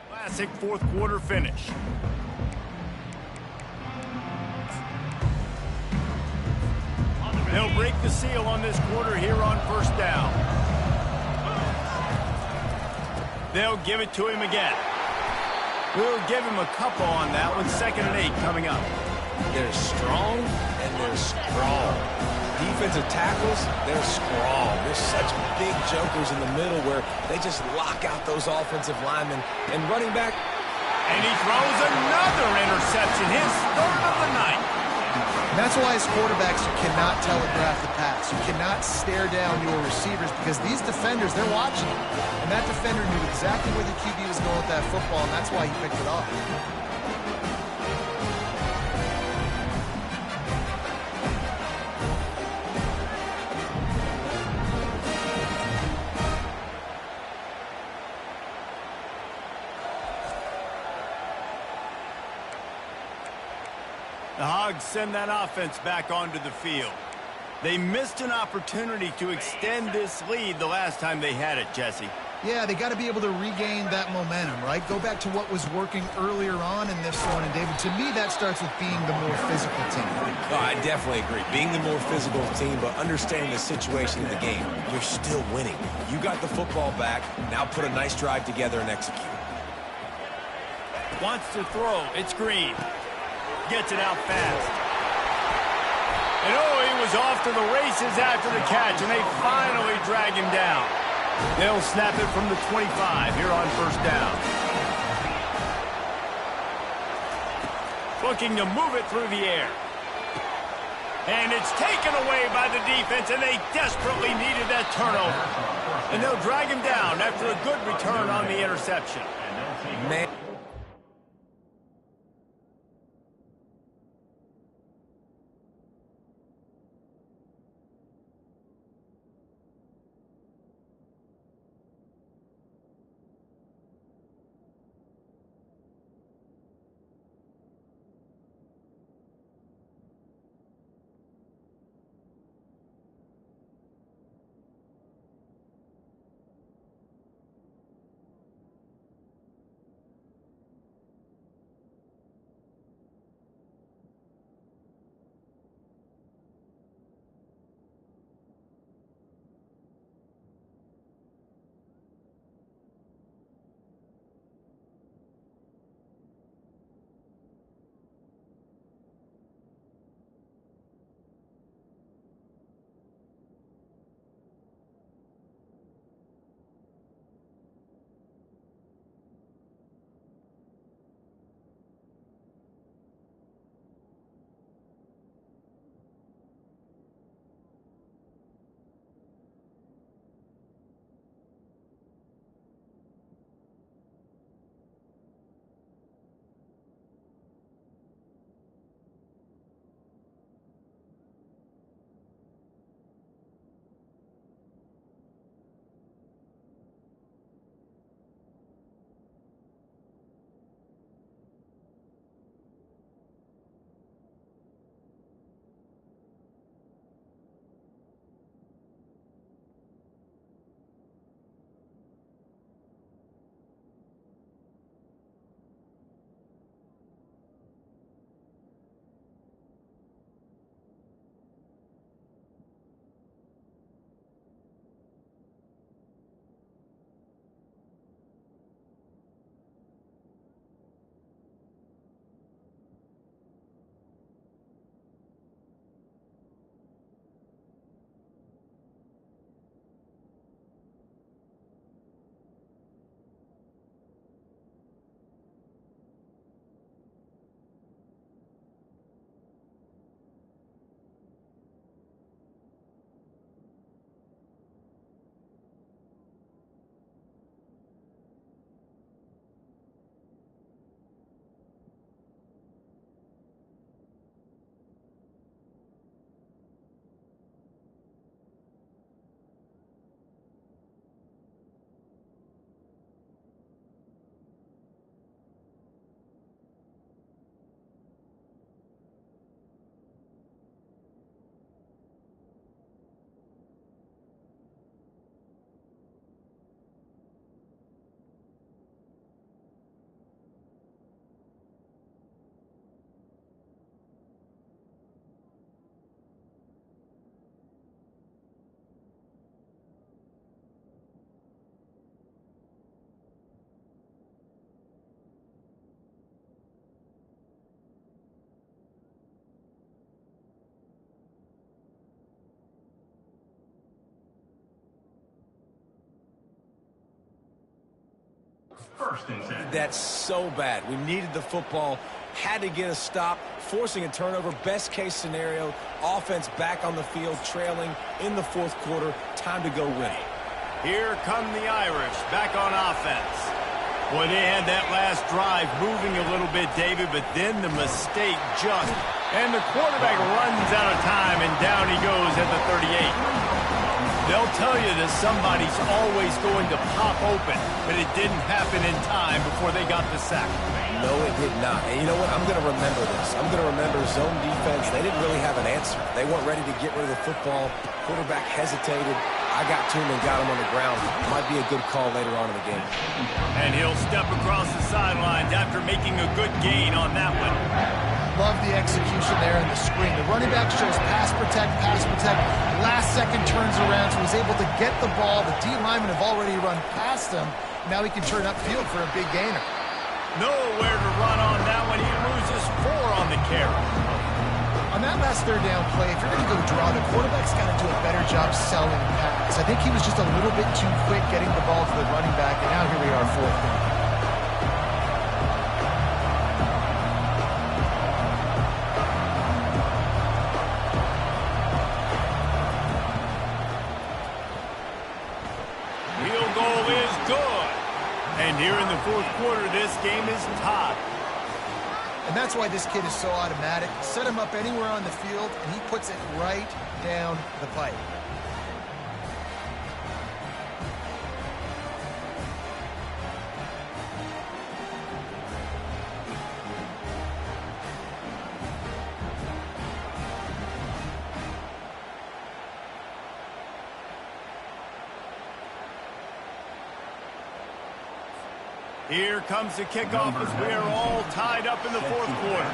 Classic fourth quarter finish. They'll break the seal on this quarter here on first down. They'll give it to him again. We'll give him a couple on that one. 2nd and 8 coming up. They're strong and they're strong. Defensive tackles, they're strong. There's such big jokers in the middle where they just lock out those offensive linemen. And running back, And he throws another interception, his third of the night. And that's why as quarterbacks, you cannot telegraph the pass. You cannot stare down your receivers because these defenders, they're watching you. And that defender knew exactly where the QB was going with that football, and that's why he picked it off. The Hogs send that offense back onto the field. They missed an opportunity to extend this lead the last time they had it, Jesse. Yeah, they got to be able to regain that momentum, right? Go back to what was working earlier on in this one. And, David, to me, that starts with being the more physical team. Oh, I definitely agree. Being the more physical team, but understanding the situation of the game. You're still winning. You got the football back. Now put a nice drive together and execute. Wants to throw. It's Green. Gets it out fast. And oh, he was off to the races after the catch, and they finally drag him down. They'll snap it from the 25 here on first down. Looking to move it through the air. And it's taken away by the defense, and they desperately needed that turnover. And they'll drag him down after a good return on the interception. Man. That's so bad. We needed the football, had to get a stop, forcing a turnover. Best case scenario, offense back on the field, trailing in the fourth quarter. Time to go win it. Here come the Irish, back on offense. Boy, they had that last drive moving a little bit, David, but then the mistake just. And the quarterback runs out of time, and down he goes at the 38. They'll tell you that somebody's always going to pop open, but it didn't happen in time before they got the sack. No, it did not. And you know what? I'm going to remember this. I'm going to remember zone defense. They didn't really have an answer. They weren't ready to get rid of the football. Quarterback hesitated. I got to him and got him on the ground. Might be a good call later on in the game. And he'll step across the sidelines after making a good gain on that one. Love the execution there in the screen. The running back shows pass protect. Last second turns around, so he's able to get the ball. The D linemen have already run past him. Now he can turn upfield for a big gainer. Nowhere to run on that one. He loses 4 on the carry. On that last third down play, if you're going to go draw, the quarterback's got to do a better job selling pass. I think he was just a little bit too quick getting the ball to the running back, and now here we are, fourth down. And here in the fourth quarter, this game is tied. And that's why this kid is so automatic. Set him up anywhere on the field, and he puts it right down the pipe. Here comes the kickoff as we are all tied up in the fourth quarter.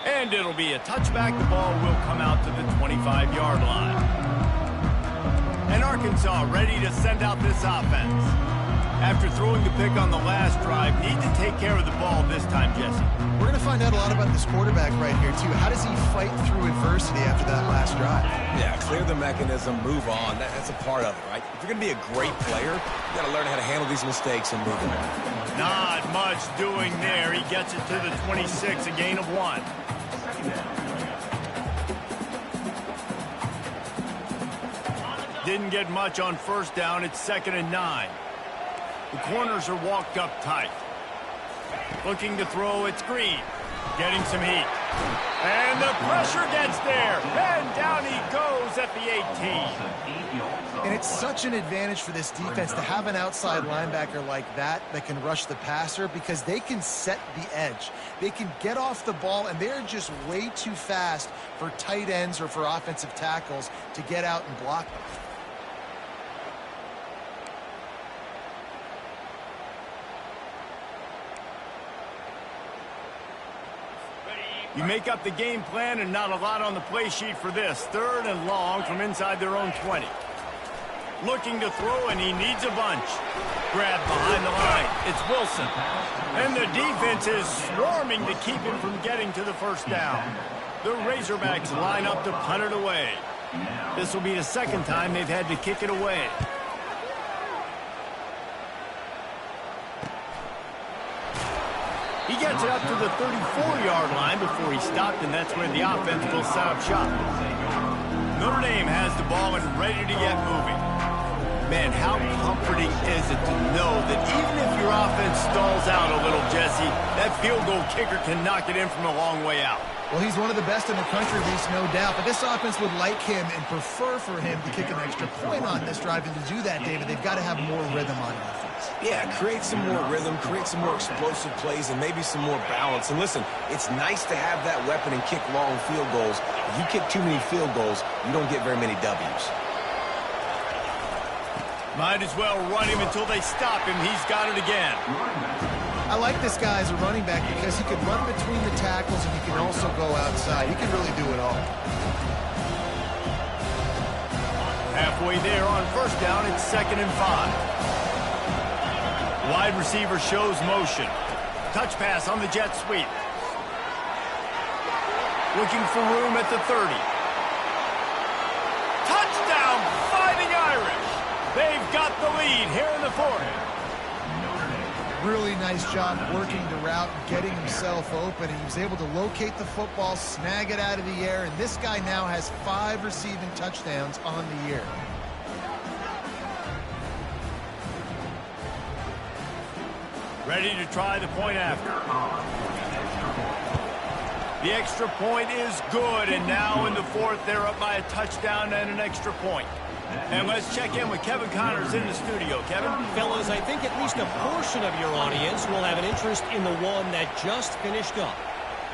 And it'll be a touchback. The ball will come out to the 25-yard line. And Arkansas ready to send out this offense. After throwing the pick on the last drive, need to take care of the ball this time, Jesse. We're going to find out a lot about this quarterback right here, too. How does he fight through adversity after that last drive? Yeah, clear the mechanism, move on. That's a part of it, right? If you're going to be a great player, you got to learn how to handle these mistakes and move on. Not much doing there. He gets it to the 26, a gain of 1. Didn't get much on first down. It's 2nd and 9. The corners are walked up tight. Looking to throw, it's Green. Getting some heat. And the pressure gets there. And down he goes at the 18. And it's such an advantage for this defense to have an outside linebacker like that can rush the passer, because they can set the edge. They can get off the ball, and they're just way too fast for tight ends or for offensive tackles to get out and block them. You make up the game plan, and not a lot on the play sheet for this. 3rd and long from inside their own 20. Looking to throw, and he needs a bunch. Grabbed behind the line. It's Wilson. And the defense is swarming to keep him from getting to the first down. The Razorbacks line up to punt it away. This will be the second time they've had to kick it away. He gets it up to the 34-yard line before he stopped, and that's where the offense will set up shop. Notre Dame has the ball and ready to get moving. Man, how comforting is it to know that even if your offense stalls out a little, Jesse, that field goal kicker can knock it in from a long way out. Well, he's one of the best in the country, Reese, no doubt. But this offense would like him and prefer for him to kick an extra point on this drive. And to do that, David, they've got to have more rhythm on offense. Yeah, create some more rhythm, create some more explosive plays, and maybe some more balance. And listen, it's nice to have that weapon and kick long field goals. If you kick too many field goals, you don't get very many W's. Might as well run him until they stop him. He's got it again. I like this guy as a running back because he can run between the tackles and he can also go outside. He can really do it all. Halfway there on first down, it's 2nd and 5. Wide receiver shows motion. Touch pass on the jet sweep. Looking for room at the 30. Touchdown, finding the lead here in the fourth. Really nice job working the route, getting himself open. He was able to locate the football, snag it out of the air, and this guy now has 5 receiving touchdowns on the year. Ready to try the point after. The extra point is good, and now in the fourth, they're up by a touchdown and an extra point. And let's check in with Kevin Connors in the studio. Kevin? Fellas, I think at least a portion of your audience will have an interest in the one that just finished up.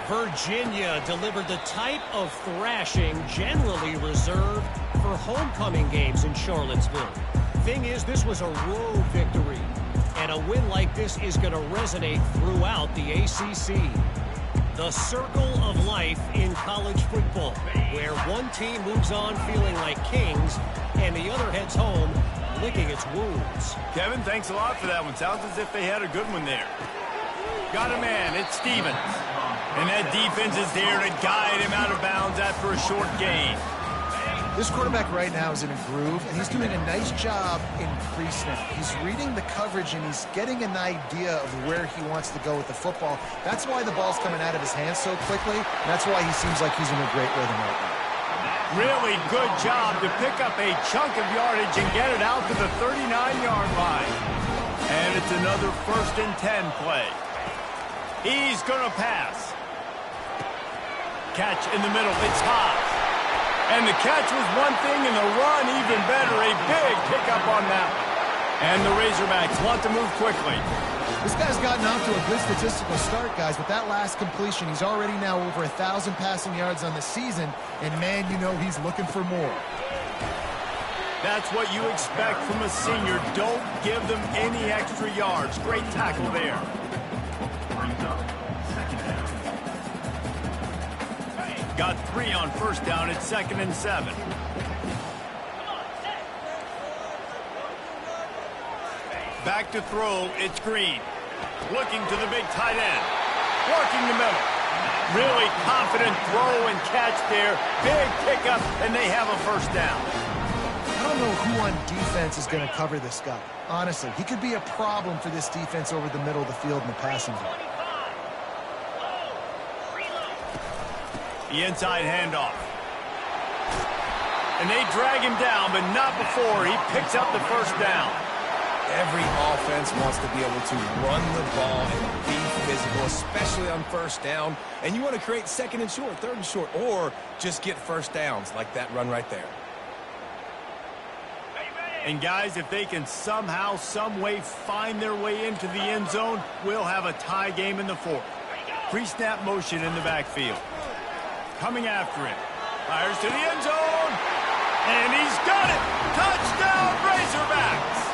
Virginia delivered the type of thrashing generally reserved for homecoming games in Charlottesville. Thing is, this was a road victory, and a win like this is going to resonate throughout the ACC. The circle of life in college football, where one team moves on feeling like kings and the other heads home licking its wounds. Kevin, thanks a lot for that one. Sounds as if they had a good one there. Got a man, it's Stevens. And that defense is there to guide him out of bounds after a short gain. This quarterback right now is in a groove, and he's doing a nice job in pre-snap. He's reading the coverage, and he's getting an idea of where he wants to go with the football. That's why the ball's coming out of his hands so quickly, and that's why he seems like he's in a great rhythm right now. Really good job to pick up a chunk of yardage and get it out to the 39-yard line. And it's another 1st and 10 play. He's going to pass. Catch in the middle. It's high. And the catch was one thing, and the run even better. A big pickup on that one. And the Razorbacks want to move quickly. This guy's gotten off to a good statistical start, guys. With that last completion, he's already now over 1,000 passing yards on the season. And, man, you know he's looking for more. That's what you expect from a senior. Don't give them any extra yards. Great tackle there. Got 3 on 1st down. It's 2nd and 7. Back to throw. It's Green. Looking to the big tight end. Working the middle. Really confident throw and catch there. Big pickup, and they have a 1st down. I don't know who on defense is going to cover this guy. Honestly, he could be a problem for this defense over the middle of the field in the passing game. The inside handoff. And they drag him down, but not before he picks up the 1st down. Every offense wants to be able to run the ball and be physical, especially on 1st down. And you want to create 2nd and short, 3rd and short, or just get 1st downs like that run right there. And guys, if they can somehow, some way find their way into the end zone, we'll have a tie game in the 4th. Pre-snap motion in the backfield. Coming after him. Fires to the end zone. And he's got it. Touchdown, Razorbacks.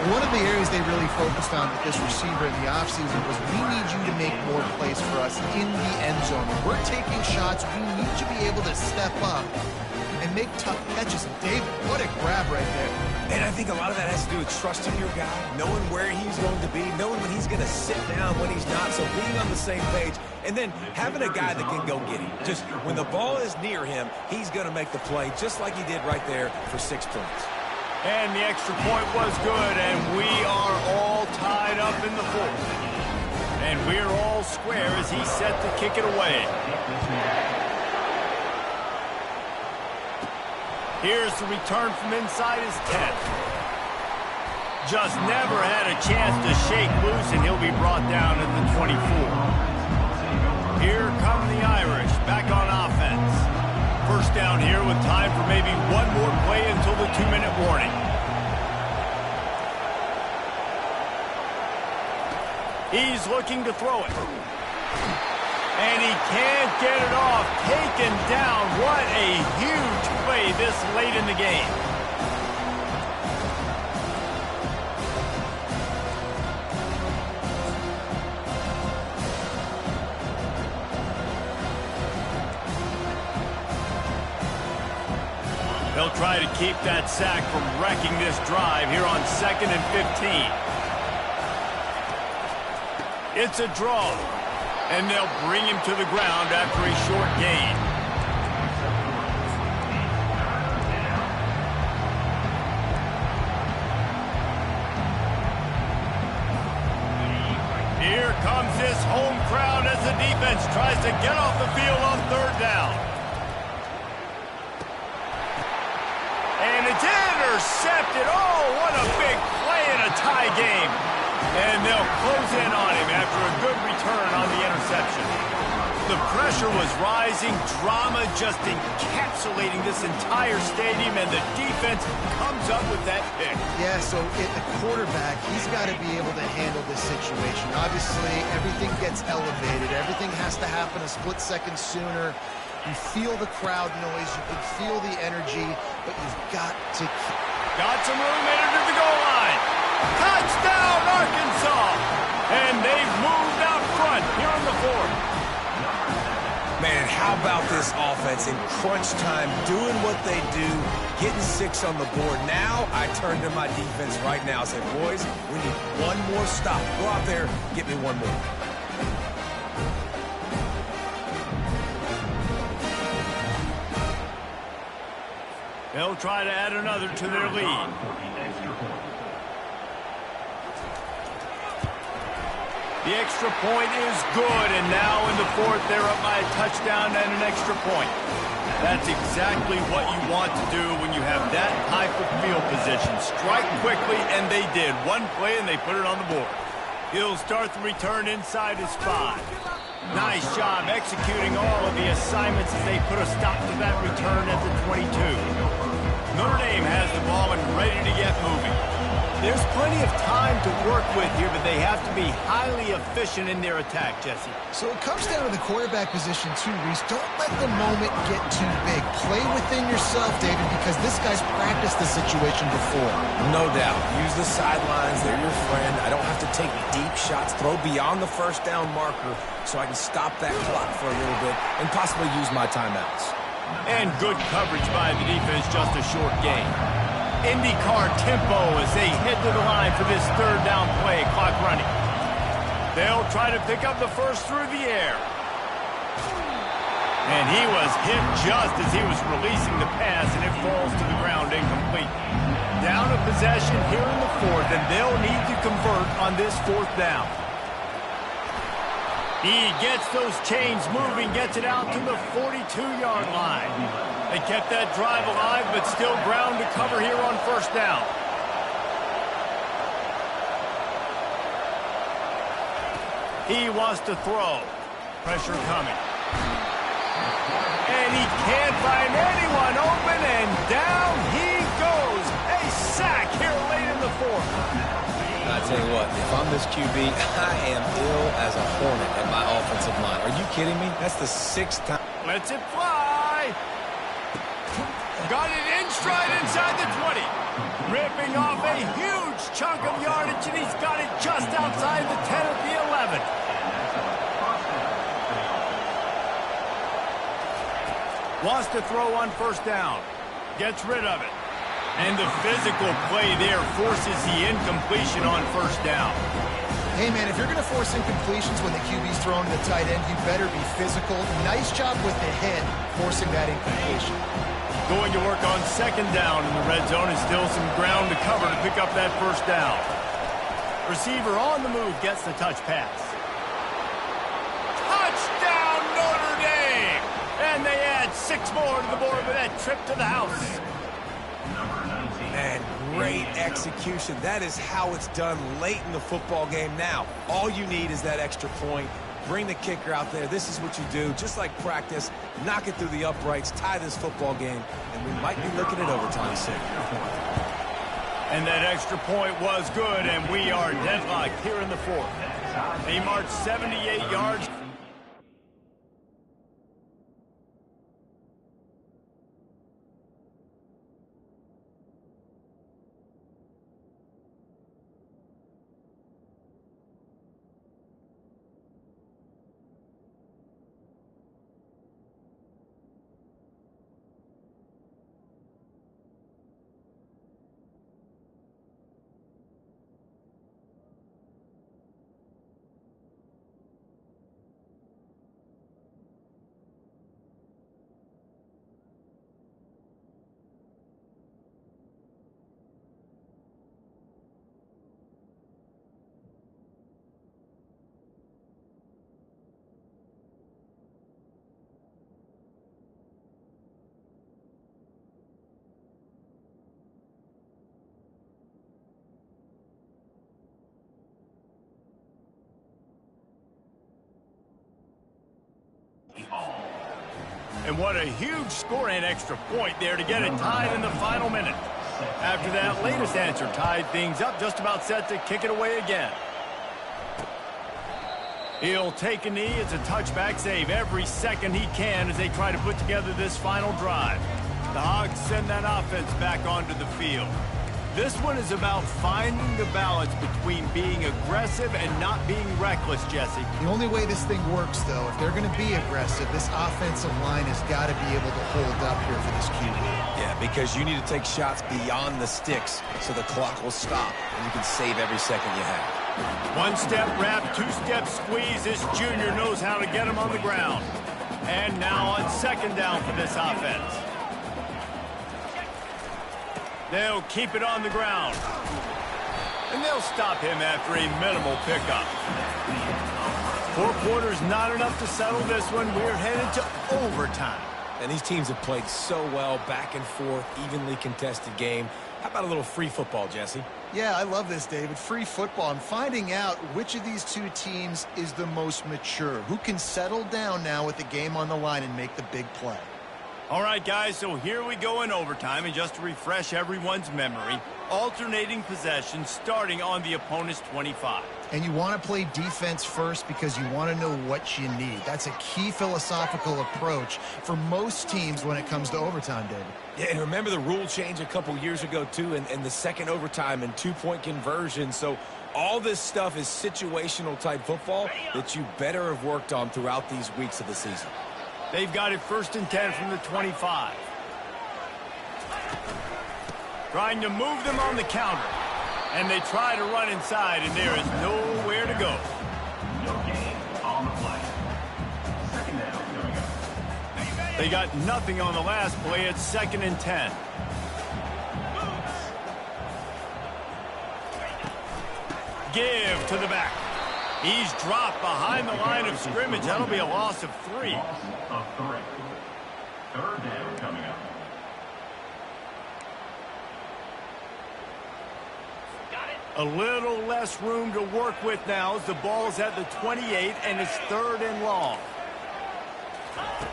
One of the areas they really focused on with this receiver in the offseason was we need you to make more plays for us in the end zone. When we're taking shots, we need you to be able to step up and make tough catches. And David, what a grab right there. And I think a lot of that has to do with trusting your guy, knowing where he's going to be, knowing when he's going to sit down, when he's not, so being on the same page, and then having a guy that can go get him. Just when the ball is near him, he's going to make the play, just like he did right there for 6 points. And the extra point was good, and we are all tied up in the 4th. And we're all square as he's set to kick it away. Here's the return from inside his 10. Just never had a chance to shake loose, and he'll be brought down at the 24. Here come the Irish, back on offense. 1st down here with time for maybe one more play until the 2-minute warning. He's looking to throw it. And he can't get it off. Taken down. What a huge play this late in the game. They'll try to keep that sack from wrecking this drive here on 2nd and 15. It's a draw. And they'll bring him to the ground after a short gain. defense tries to get off the field on third down. And it's intercepted. Oh, what a big play in a tie game. And they'll close in on him after a good return on the interception. The pressure was rising, drama just encapsulating this entire stadium, and the defense comes up with that pick. Yeah, so the quarterback, he's got to be able to handle this situation. Obviously, everything gets elevated. Everything has to happen a split second sooner. You feel the crowd noise. You can feel the energy, but you've got to keep... Got some room headed to the goal line. Touchdown, Arkansas! And they've moved out front here in the fourth. Man, how about this offense in crunch time, doing what they do, getting 6 on the board. Now I turn to my defense right now and say, boys, we need one more stop. Go out there, get me one more. They'll try to add another to their lead. The extra point is good, and now in the fourth, they're up by a touchdown and an extra point. That's exactly what you want to do when you have that type of field position. Strike quickly, and they did. One play, and they put it on the board. He'll start the return inside his 5. Nice job executing all of the assignments as they put a stop to that return at the 22. Notre Dame has the ball and ready to get moving. There's plenty of time to work with here, but they have to be highly efficient in their attack, Jesse. So it comes down to the quarterback position too, Reese. Don't let the moment get too big. Play within yourself, David, because this guy's practiced the situation before. No doubt. Use the sidelines. They're your friend. I don't have to take deep shots. Throw beyond the first down marker so I can stop that clock for a little bit and possibly use my timeouts. And good coverage by the defense, just a short gain. IndyCar tempo as they head to the line for this third down play, clock running. They'll try to pick up the first through the air. And he was hit just as he was releasing the pass, and it falls to the ground incomplete. Down a possession here in the fourth, and they'll need to convert on this fourth down. He gets those chains moving, gets it out to the 42-yard line. They kept that drive alive, but still ground to cover here on first down. He wants to throw. Pressure coming. And he can't find anyone open, and down he goes. A sack here late in the fourth. I tell you what, if I'm this QB, I am ill as a hornet at my offensive line. Are you kidding me? That's the 6th time. Lets it fly. Got it in stride inside the 20. Ripping off a huge chunk of yardage, and he's got it just outside the 10 at the 11. Wants to throw on first down. Gets rid of it. And the physical play there forces the incompletion on first down. Hey, man, if you're going to force incompletions when the QB's throwing to the tight end, you better be physical. Nice job with the head forcing that incompletion. Going to work on second down in the red zone, and still some ground to cover to pick up that first down. Receiver on the move gets the touch pass. Touchdown, Notre Dame! And they add 6 more to the board with that trip to the house. Man, great execution. That is how it's done late in the football game. Now, all you need is that extra point. Bring the kicker out there. This is what you do. Just like practice, knock it through the uprights, tie this football game, and we might be looking at overtime soon. And that extra point was good, and we are deadlocked here in the fourth. They marched 78 yards. And what a huge score and extra point there to get it tied in the final minute. After that latest answer tied things up, just about set to kick it away again. He'll take a knee. It's a touchback save every second he can as they try to put together this final drive. The Hogs send that offense back onto the field. This one is about finding the balance between being aggressive and not being reckless, Jesse. The only way this thing works, though, if they're going to be aggressive, this offensive line has got to be able to hold up here for this QB. Yeah, because you need to take shots beyond the sticks so the clock will stop and you can save every second you have. One-step wrap, two-step squeeze. This junior knows how to get him on the ground. And now on second down for this offense. They'll keep it on the ground. And they'll stop him after a minimal pickup. 4 quarters, not enough to settle this one. We're headed to overtime. And these teams have played so well, back and forth, evenly contested game. How about a little free football, Jesse? Yeah, I love this, David. Free football. I'm finding out which of these two teams is the most mature. Who can settle down now with the game on the line and make the big play? All right, guys, so here we go in overtime, and just to refresh everyone's memory, alternating possession starting on the opponent's 25. And you want to play defense first because you want to know what you need. That's a key philosophical approach for most teams when it comes to overtime, David. Yeah, and remember the rule change a couple years ago, too, and the second overtime and two-point conversion. So all this stuff is situational-type football that you better have worked on throughout these weeks of the season. They've got it 1st and 10 from the 25. Trying to move them on the counter. And they try to run inside, and there is nowhere to go. No gain on the play. Second down coming up. They got nothing on the last play. It's 2nd and 10. Give to the back. He's dropped behind the line of scrimmage. That'll be a loss of 3. Loss of 3. 3rd down coming up. A little less room to work with now as the ball's at the 28 and it's 3rd and long.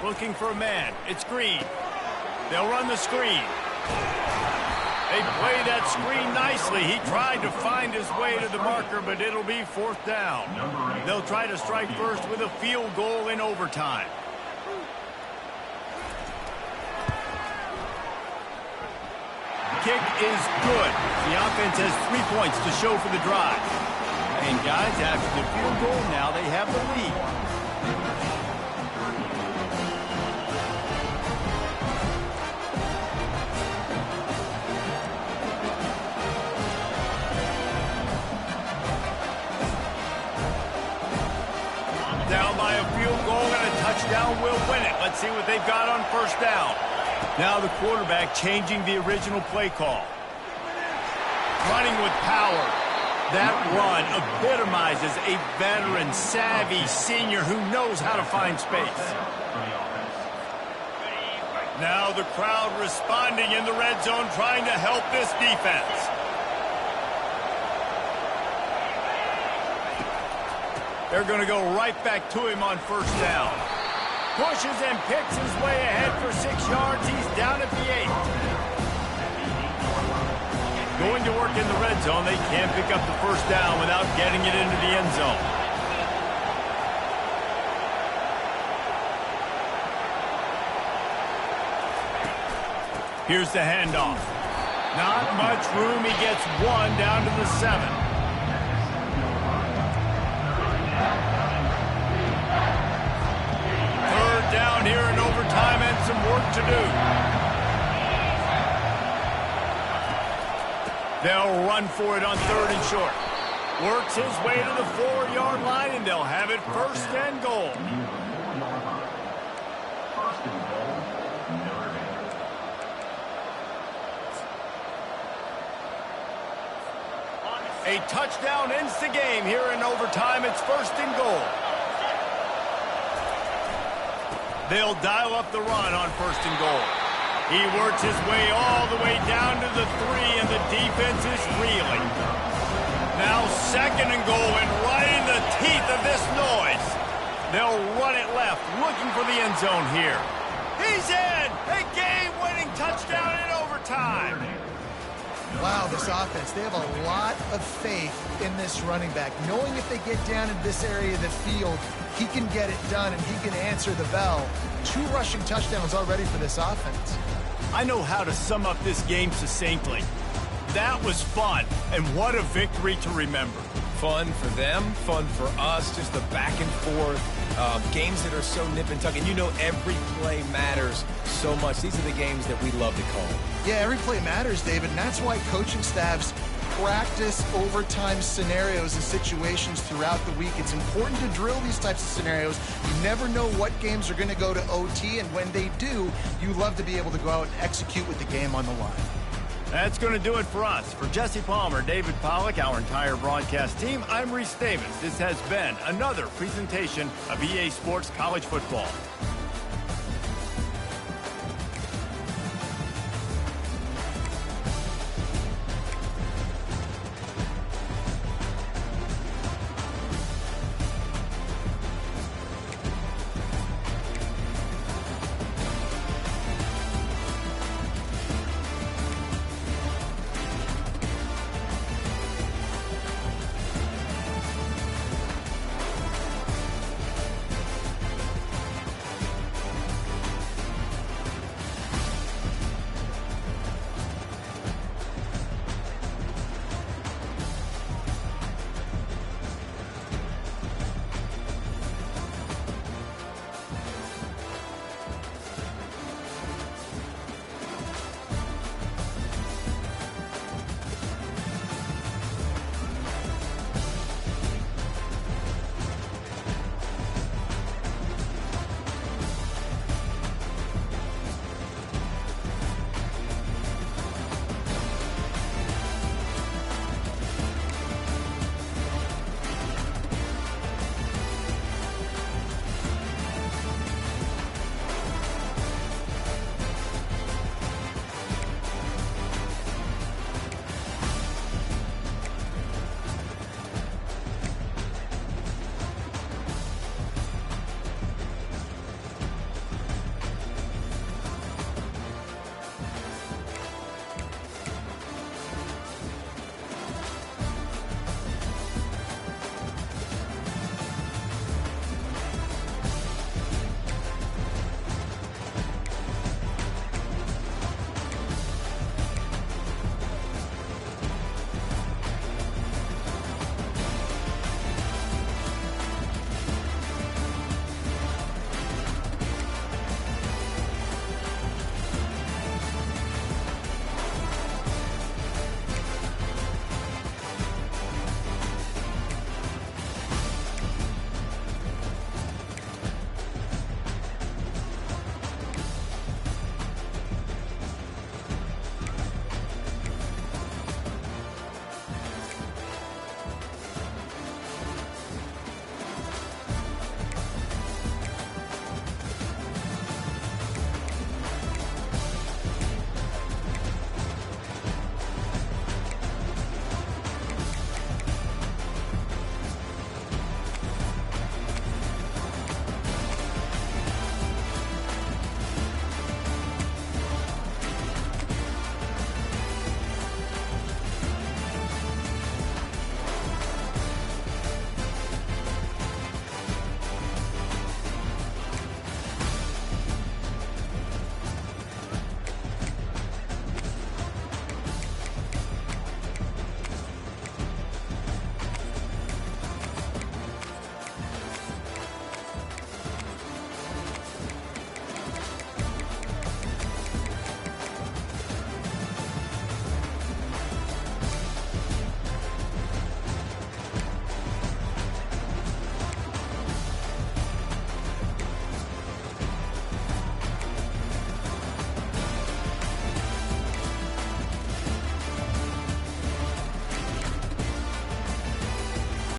Looking for a man. It's Green. They'll run the screen. They play that screen nicely. He tried to find his way to the marker, but it'll be 4th down. They'll try to strike first with a field goal in overtime. Kick is good. The offense has 3 points to show for the drive. And guys, after the field goal, now they have the lead. Down by a field goal and a touchdown will win it. Let's see what they've got on 1st down. Now the quarterback changing the original play call. Running with power. That run epitomizes a veteran, savvy senior who knows how to find space. Now the crowd responding in the red zone, trying to help this defense. They're going to go right back to him on 1st down. Pushes and picks his way ahead for 6 yards. He's down at the 8. Going to work in the red zone. They can't pick up the 1st down without getting it into the end zone. Here's the handoff. Not much room. He gets 1 down to the 7. Down here in overtime and some work to do. They'll run for it on 3rd and short. Works his way to the 4-yard line, and they'll have it 1st and goal. 1st and goal, Notre Dame. A touchdown ends the game here in overtime. It's 1st and goal. They'll dial up the run on 1st and goal. He works his way all the way down to the 3, and the defense is reeling. Now 2nd and goal, and right in the teeth of this noise. They'll run it left, looking for the end zone here. He's in! A game-winning touchdown in overtime! Wow, this offense, they have a lot of faith in this running back, knowing if they get down in this area of the field, he can get it done and he can answer the bell. 2 rushing touchdowns already for this offense. I know how to sum up this game succinctly. That was fun, and what a victory to remember. Fun for them, fun for us, just the back and forth, games that are so nip and tuck, and you know every play matters so much. These are the games that we love to call. Yeah, every play matters, David, and that's why coaching staffs practice overtime scenarios and situations throughout the week. It's important to drill these types of scenarios. You never know what games are going to go to OT, and when they do, you love to be able to go out and execute with the game on the line. That's going to do it for us. For Jesse Palmer, David Pollack, our entire broadcast team, I'm Reese Davis. This has been another presentation of EA Sports College Football.